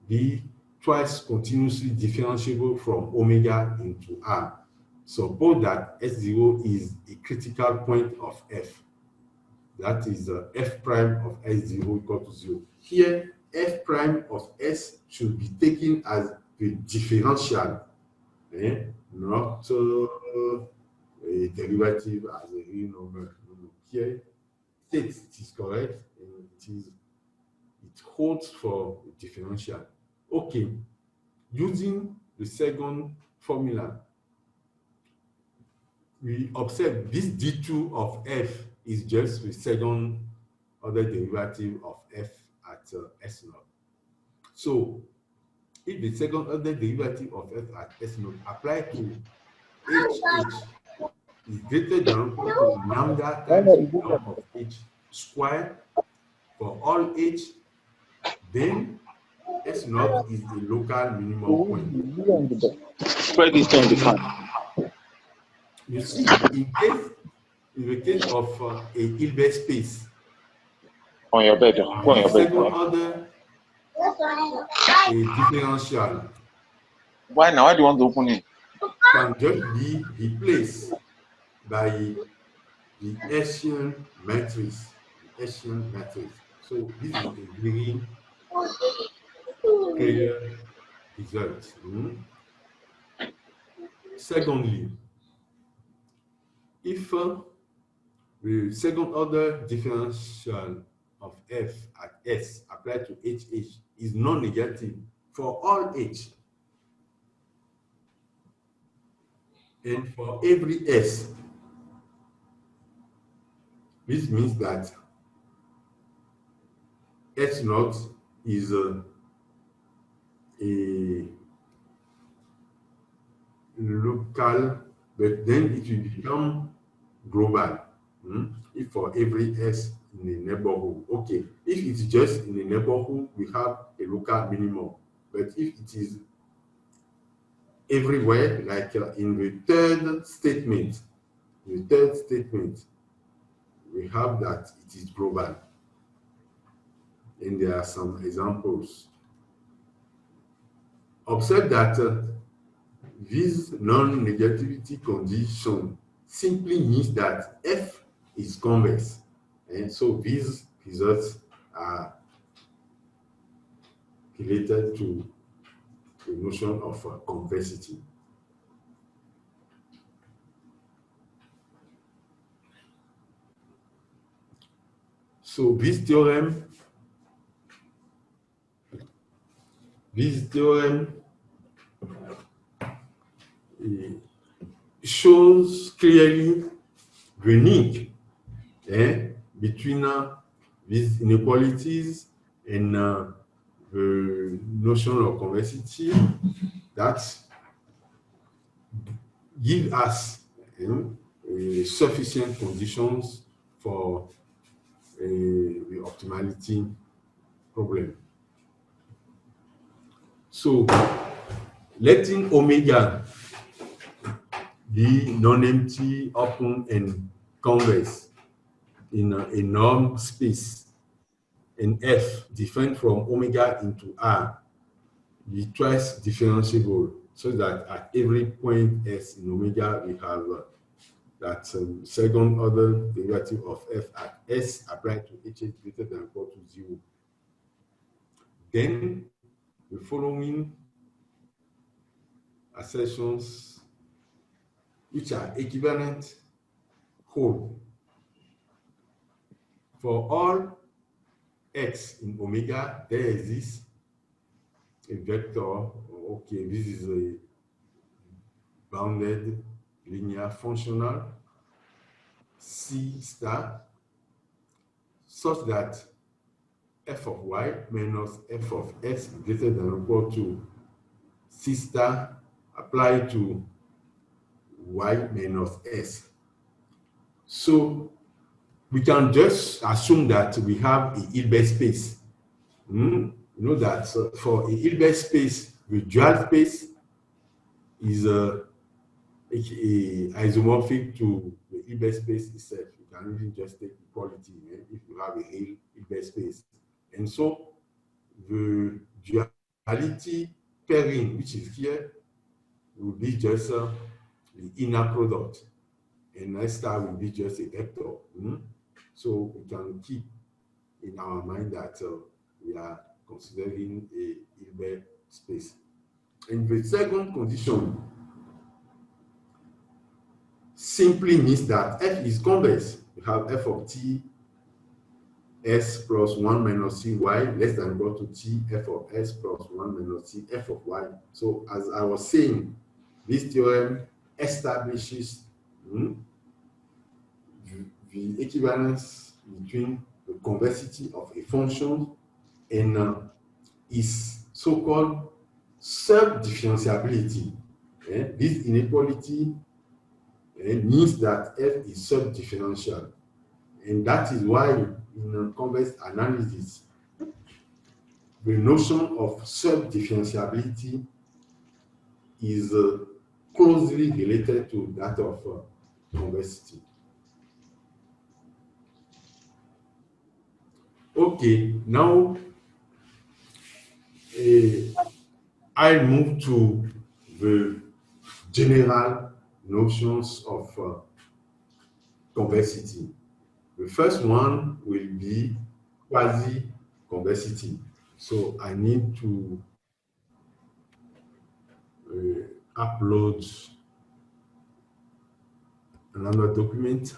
be twice continuously differentiable from omega into R. Suppose that S0 is a critical point of F. That is F prime of S0 equal to 0. Here, F prime of S should be taken as the differential, not a derivative as a real number. Here, it is correct, and it holds for a differential. Okay, using the second formula, we observe this d2 of F is just the second order derivative of F at S0. So, if the second order derivative of F at S0 applied to HH is greater than or equal to lambda times log of H squared for all H, then S0 is a local minimum point. You see, in the case of a Hilbert space, on your bed. Go on your bed. second order a differential Why now? Why do you want to open it? can just be replaced by the Hessian matrix. So this is a very clear result. Secondly, if the second order differential of F at S applied to HH is non-negative for all H, and for every S, this means that S0 is a local, but then it will become global. If for every S in a neighborhood, okay. If it's just in a neighborhood, we have a local minimum. But if it is everywhere, like in the third statement, we have that it is global. And there are some examples. Observe that this non-negativity condition simply means that F is convex. And so these results are related to the notion of convexity. So this theorem shows clearly the link between these inequalities and the notion of convexity that give us sufficient conditions for the optimality problem. So, letting omega be non-empty, open, and convex in a norm space, and F different from omega into R, be twice differentiable, so that at every point S in omega we have that second order derivative of F at S applied to HH greater than or equal to 0. Then the following assertions, which are, hold. For all x in omega, there exists a vector. Okay, this is a bounded linear functional C star such that f of y minus f of s greater than or equal to C star applied to y minus s. So we can just assume that we have a Hilbert space. You know that for a Hilbert space, the dual space is isomorphic to the Hilbert space itself. You can even just take equality if you have a Hilbert space. And so the duality pairing, which is here, will be just the inner product. And S star will be just a vector. So we can keep in our mind that we are considering a Hilbert space. And the second condition simply means that f is convex. You have f of t s plus 1 minus c y less than or equal to t f of s plus 1 minus c f of y. So as I was saying, this theorem establishes the equivalence between the convexity of a function and its so-called sub-differentiability. This inequality means that f is sub-differential, and that is why in convex analysis, the notion of sub-differentiability is closely related to that of convexity. Okay, now I'll move to the general notions of convexity. The first one will be quasi-convexity. So I need to upload another document.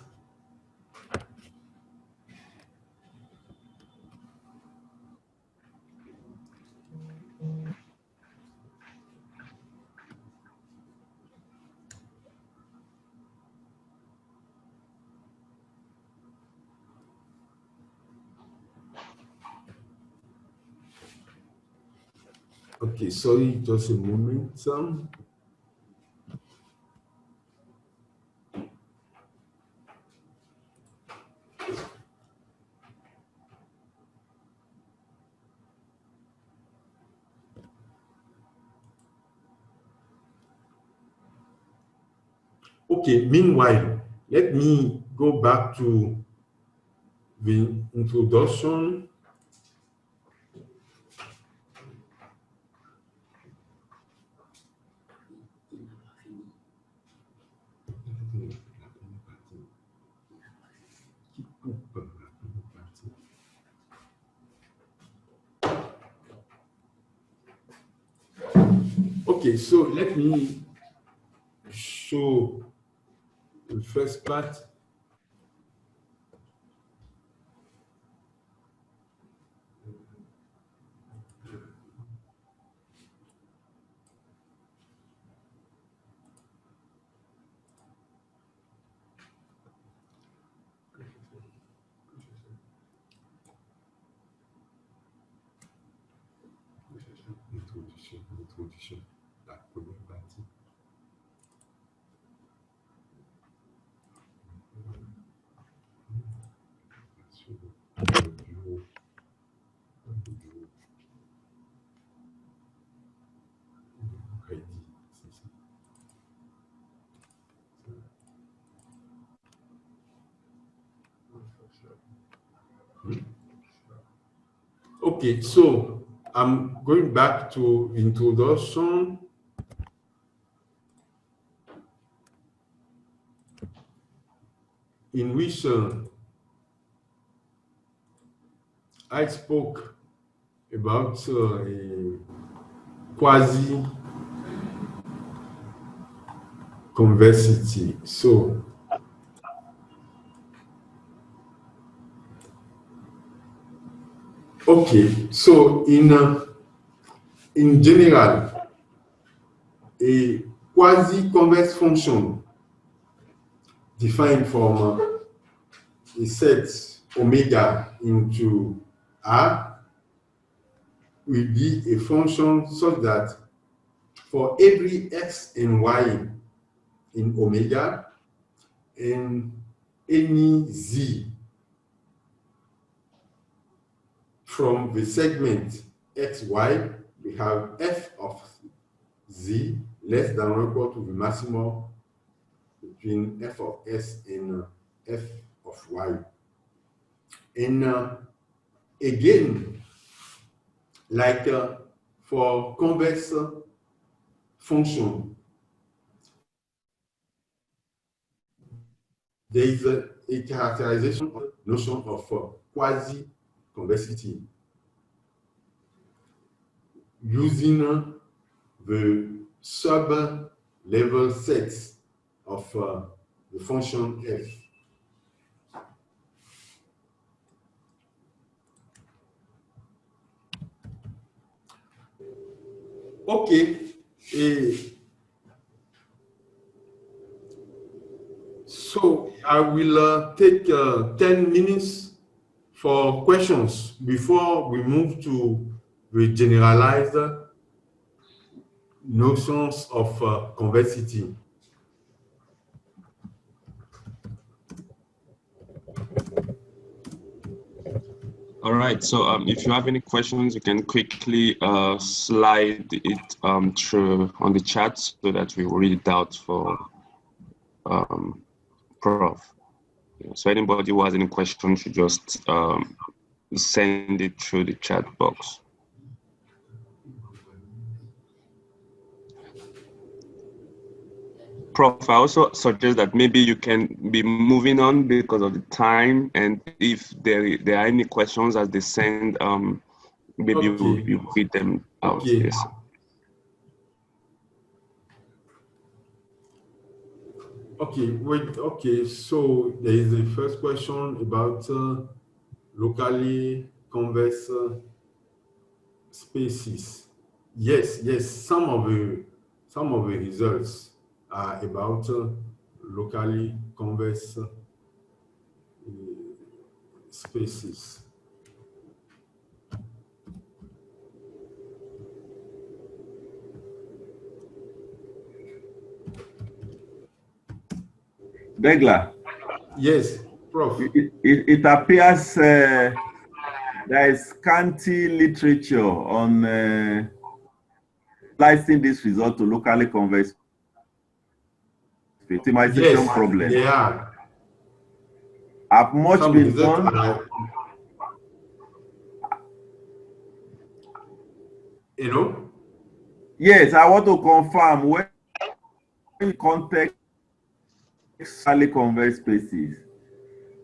Okay, sorry, just a moment. Okay, meanwhile, let me go back to the introduction. Okay, so let me show the first part. Introduction, la première partie. Sur le bureau. Crédit, c'est ça. Okay, so I'm going back to introduction. In which I spoke about quasi-convexity. So Okay, so in general, a quasi-convex function defined from a set omega into R will be a function such that for every x and y in omega and any z from the segment xy, we have f of z less than or equal to the maximum between f of s and f of y. And again, like for convex function, there is a characterization of the notion of quasi-convexity using the sub-level sets of the function f. Okay. So I will take 10 minutes for questions before we move to the generalized notions of convexity. All right, so if you have any questions, you can quickly slide it through on the chat so that we will read it out for Prof. So anybody who has any questions should just send it through the chat box. Prof, I also suggest that maybe you can be moving on because of the time, and if there are any questions as they send, maybe Okay. you read them out. Okay. Yes. Okay, wait, okay, so there is the first question about locally convex spaces. Yes, some of the results are about locally convex spaces. Begla. Yes, Prof. It appears there is scanty literature on slicing this result to locally convex optimization problem. They are. Have much Some been done? You know? Yes, I want to confirm when context locally convex spaces.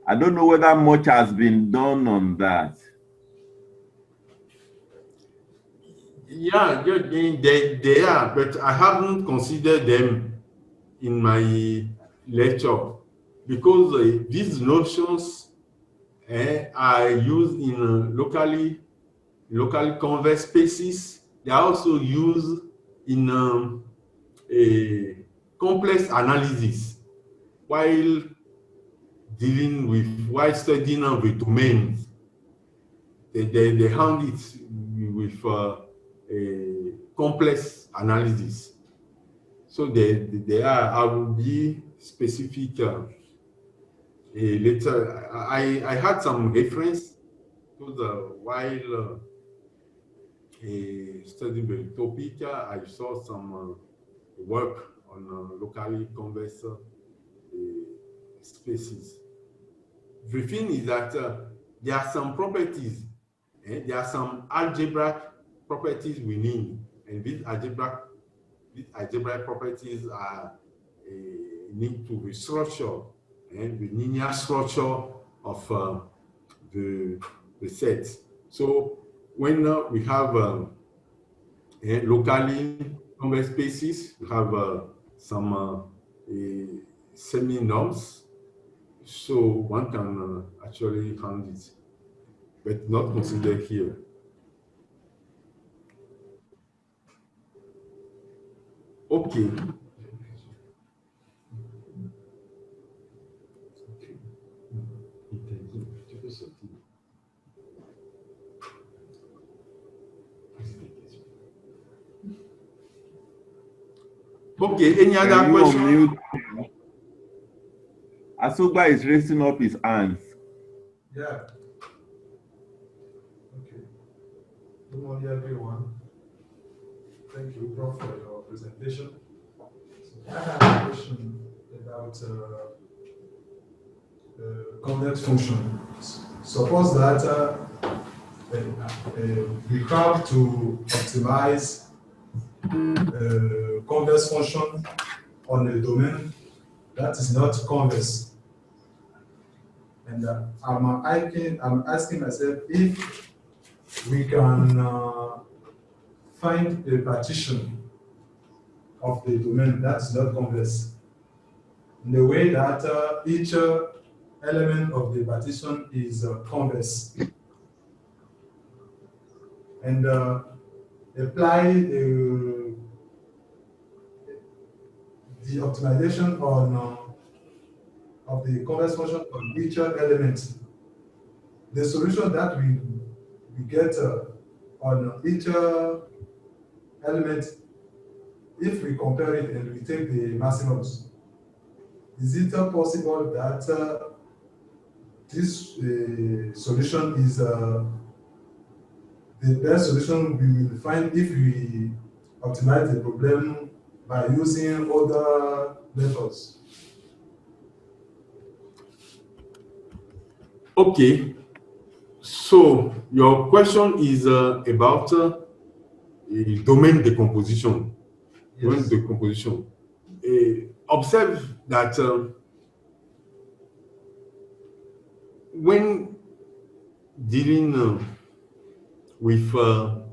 I don't know whether much has been done on that. Yeah, they are, but I haven't considered them in my lecture because these notions are used in locally convex spaces. They are also used in a complex analysis while studying the domains. They handle it with a complex analysis. So I will be specific later. I had some reference because while studying the topic, I saw some work on locally convex spaces. The thing is that there are some properties, there are some algebraic properties we need, and these algebraic properties are need to restructure and the linear structure of the set. So when we have locally convex spaces, we have some semi-norms, so one can actually handle it. but not considered here. Okay. Okay, any other question? Asugba is raising up his hands. Yeah. Okay. Good morning, everyone. Thank you, Prof, for your presentation. So I have a question about convex function. Suppose that we have to optimize convex function on a domain that is not convex. And I'm asking myself if we can find a partition of the domain that is not convex in the way that each element of the partition is convex, and apply the optimization on of the convex function on each element. The solution that we get on each element, if we compare it and we take the maximums, is it possible that this solution is the best solution we will find if we optimize the problem by using other methods? Okay, so your question is about domain decomposition. Yes. Domain decomposition. Observe that when dealing with a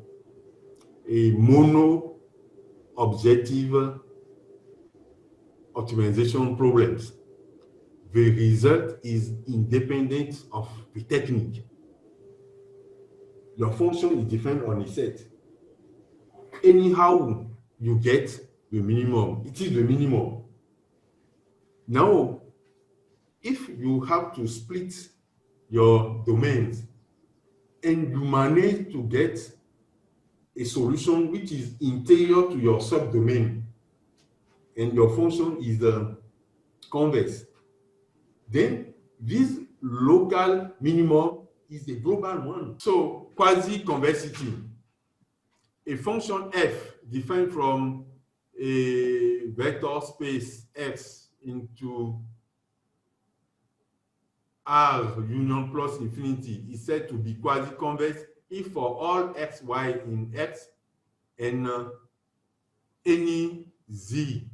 mono-objective optimization problems, the result is independent of the technique. Your function is defined on a set. Anyhow, you get the minimum. It is the minimum. Now, if you have to split your domains and you manage to get a solution which is interior to your subdomain and your function is convex, then this local minimum is the global one. So quasi-convexity, a function f defined from a vector space X into R union plus infinity is said to be quasi-convex if for all x, y in X and any z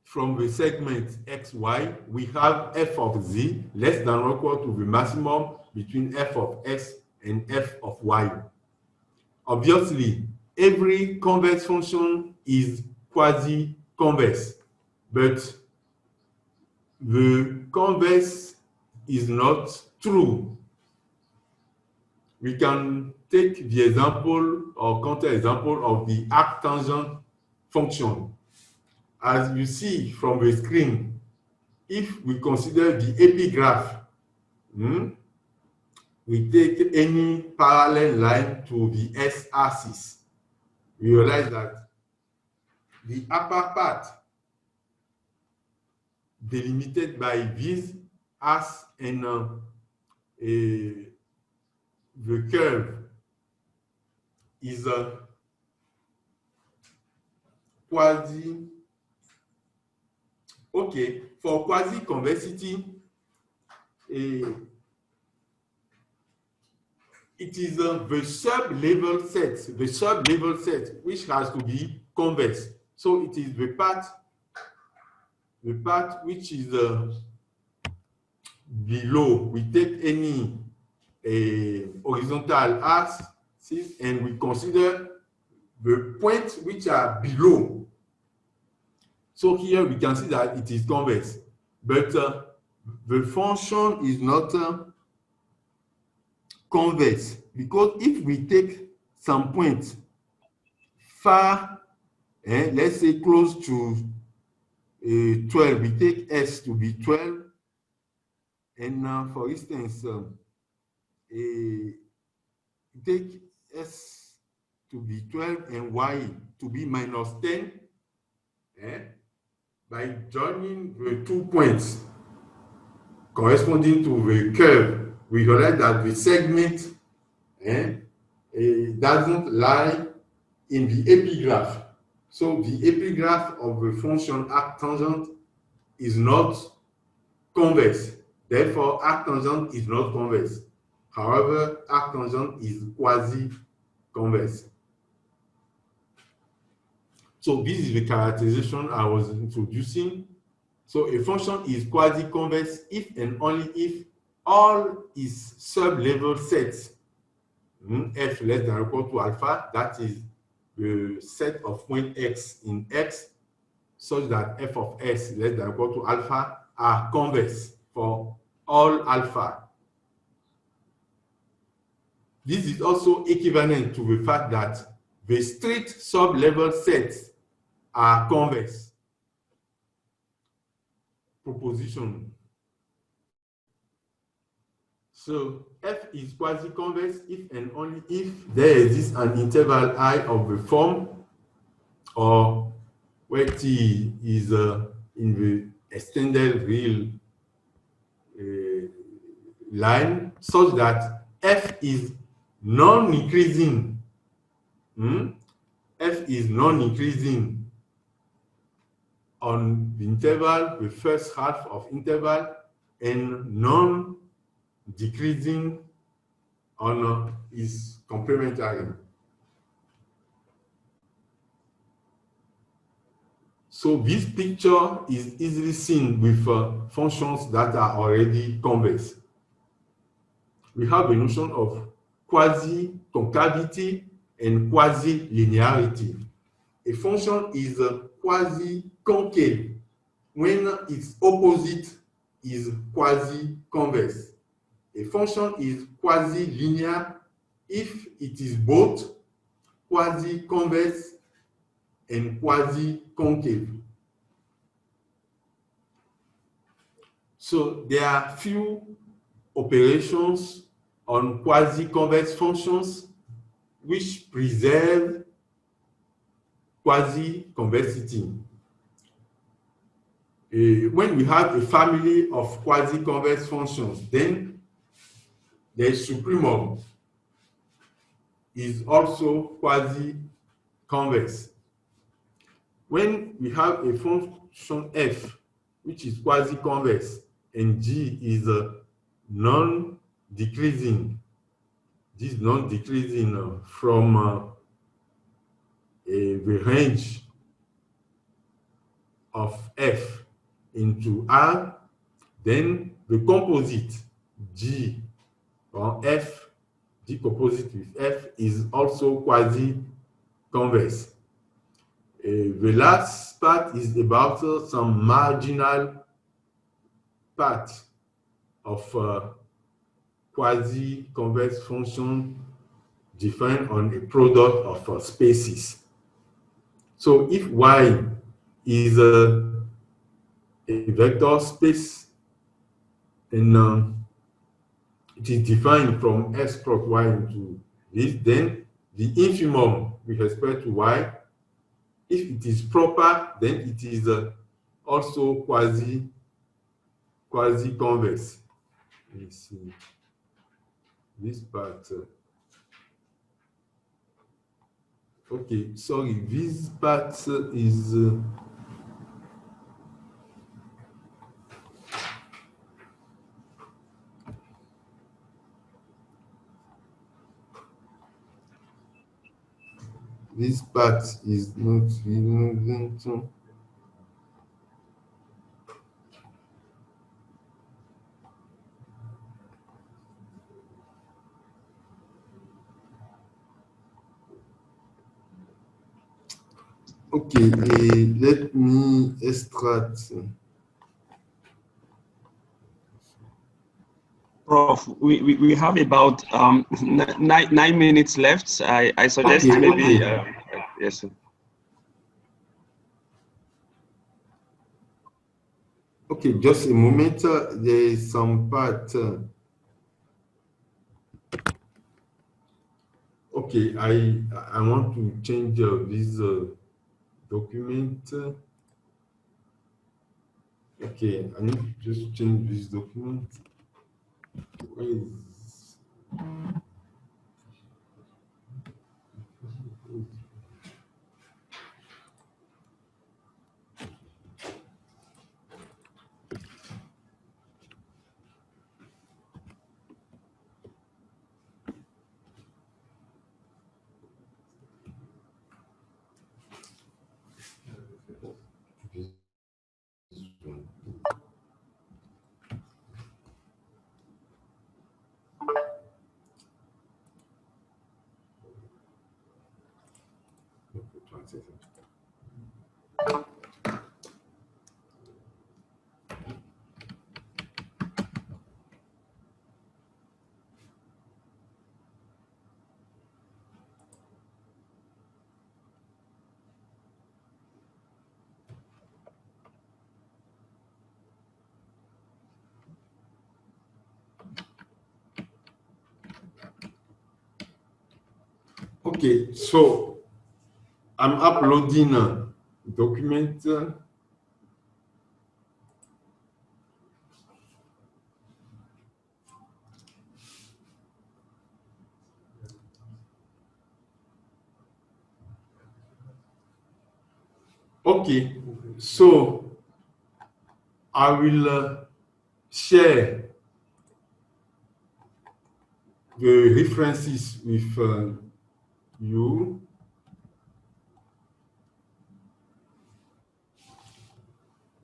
from the segment xy, we have f of z less than or equal to the maximum between f of x and f of y. Obviously, every convex function is quasi-convex, but the convex is not true. We can take the example or counter-example of the arctangent function. As you see from the screen, if we consider the epigraph, we take any parallel line to the x-axis, we realize that the upper part delimited by this as and the curve is quasi. Okay, for quasi-convexity, it is the sub-level set, which has to be convex. So it is the part which is below. We take any horizontal axis and we consider the points which are below. So here we can see that it is convex, but the function is not convex because if we take some point far, let's say close to 12, we take S to be 12, and for instance, take S to be 12 and Y to be minus 10, by joining the 2 points corresponding to the curve, we realize that the segment doesn't lie in the epigraph. So the epigraph of the function arctangent is not convex. Therefore, arctangent is not convex. However, arctangent is quasi-convex. So this is the characterization I was introducing. So a function is quasi-convex if and only if all its sub-level sets, f less than or equal to alpha, that is the set of point x in X, such that f of s less than or equal to alpha are convex for all alpha. This is also equivalent to the fact that the straight sub-level sets are convex. Proposition. So f is quasi-convex if and only if there exists an interval I of the form, or where t is in the extended real line, such that f is non-increasing. F is non-increasing on the interval, the first half of interval, and non-decreasing on its complementary. So this picture is easily seen with functions that are already convex. We have a notion of quasi-concavity and quasi-linearity. A function is quasi-concave when its opposite is quasi-convex. A function is quasi-linear if it is both quasi-convex and quasi-concave. So there are few operations on quasi-convex functions which preserve quasi-convexity. When we have a family of quasi-convex functions, then the supremum is also quasi-convex. When we have a function f which is quasi-convex and g is non-decreasing, this non-decreasing from the range of f into R, then the composite G or F, G composite with F, is also quasi-convex. The last part is about some marginal part of quasi-convex function defined on a product of spaces. So if Y is a vector space, and it is defined from x cross y into this, then the infimum with respect to y, if it is proper, then it is also quasi-convex. Let me see this part. Okay, sorry, this part is this part is not relevant. Okay, let me extract. Prof, we have about 9 minutes left. I suggest Okay, maybe okay. yes, sir. Okay, just a moment. There is some part. Okay, I want to change this document. Okay, I need to just change this document. Where is this one? Okay, translate it. Okay, so I'm uploading a document. Okay, so I will share the references with you.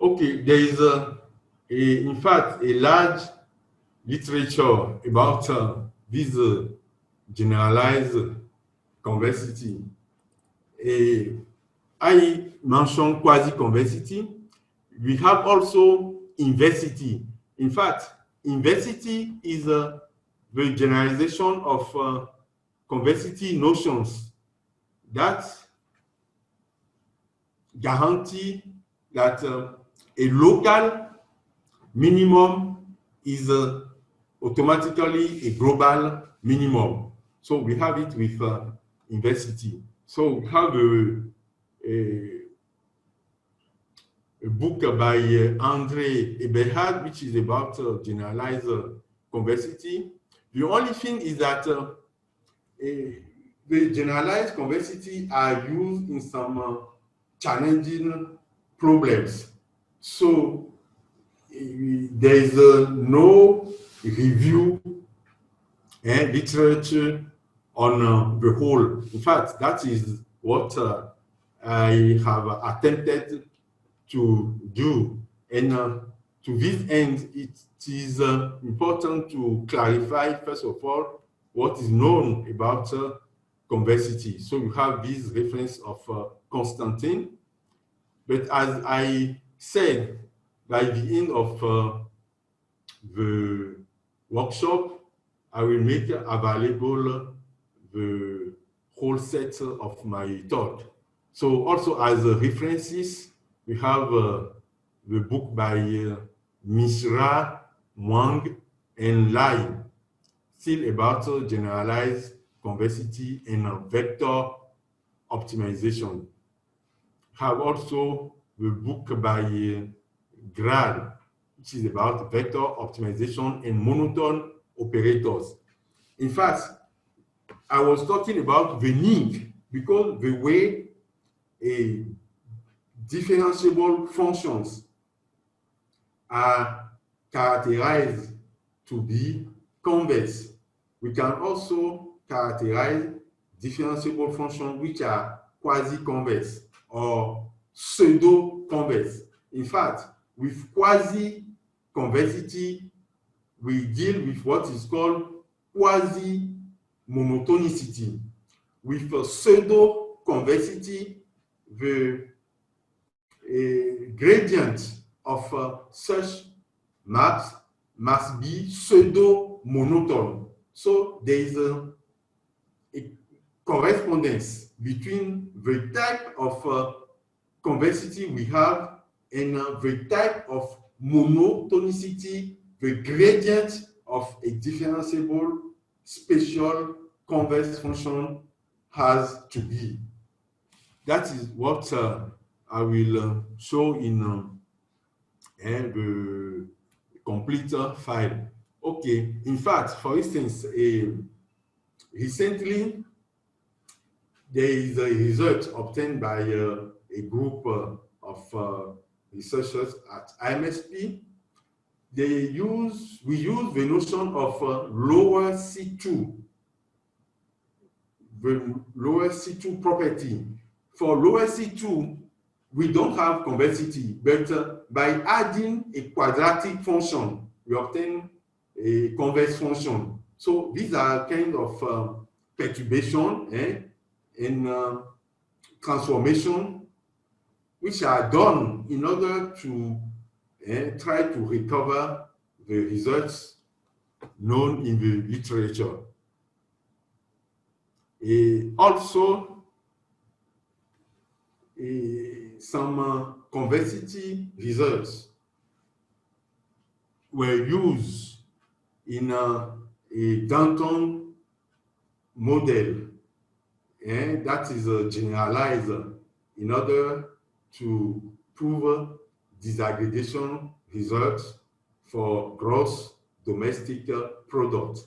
Okay, there is in fact a large literature about this generalized convexity. I mentioned quasi-convexity. We have also inversity. In fact, inversity is the generalization of convexity notions that guarantee that a local minimum is automatically a global minimum. So we have it with inversity. So we have a book by André Eberhard, which is about generalized convexity. The only thing is that the generalized convexity are used in some challenging problems. So there is no review and literature on the whole. In fact, that is what I have attempted to do. And to this end, it is important to clarify, first of all, what is known about convexity. So you have this reference of Constantine. But as I said, by the end of the workshop, I will make available the whole set of my talk. So also as references, we have the book by Mishra, Wang, and Lai, still about generalized convexity and vector optimization. Have also the book by Grad, which is about vector optimization and monotone operators. In fact, I was talking about the need because the way a differentiable functions are characterized to be convex. We can also characterize differentiable functions which are quasi-convex or pseudo-convex. In fact, with quasi-convexity, we deal with what is called quasi-monotonicity. With pseudo-convexity, the gradient of such maps must be pseudo-monotone. So there is a correspondence between the type of convexity we have and the type of monotonicity, the gradient of a differentiable spatial convex function has to be. That is what I will show in the complete file. Okay, in fact, for instance, recently there is a result obtained by a group of researchers at IMSP. We use the notion of lower C2, the lower C2 property. For lower C2, we don't have convexity, but by adding a quadratic function, we obtain a convex function. So these are kind of perturbation and transformation which are done in order to try to recover the results known in the literature. Also, some convexity results were used in a Danton model, and that is a generalizer in order to prove disaggregation results for gross domestic product.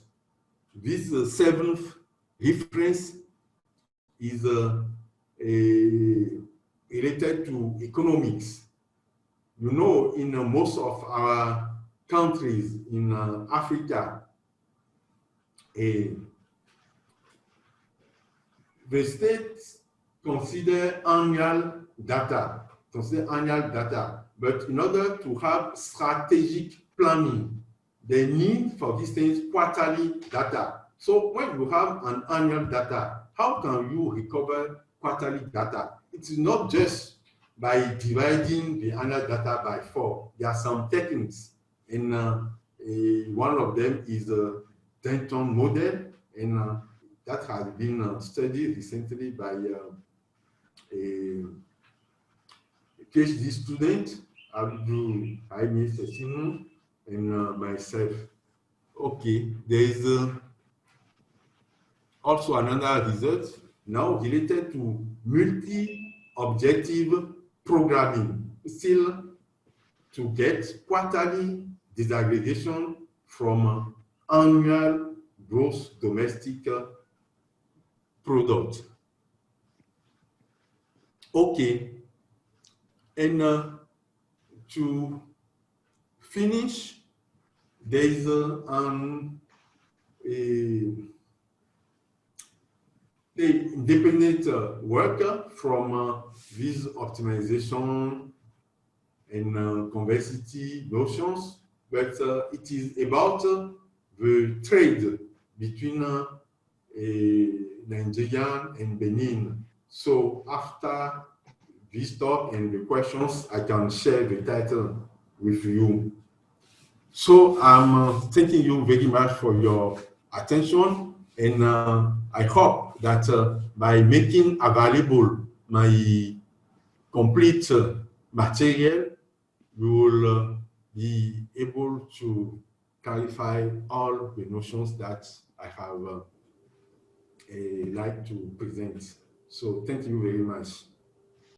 This seventh reference is related to economics. You know, in most of our countries in Africa, the states consider annual data, but in order to have strategic planning, they need for these things quarterly data. So when you have an annual data, how can you recover quarterly data? It is not just by dividing the annual data by 4. There are some techniques, and one of them is a Denton model, and that has been studied recently by a PhD student, Abdul Haimi Sessinu, and myself. Okay, there is also another result now related to multi-objective programming, still to get quarterly disaggregation from annual gross domestic product. Okay, and to finish, there is independent work from these optimization and convexity notions, but it is about the trade between Nigeria and Benin. So after this talk and the questions, I can share the title with you. So I'm thanking you very much for your attention, and I hope that by making available my complete material, you will be able to clarify all the notions that I have like to present. So thank you very much.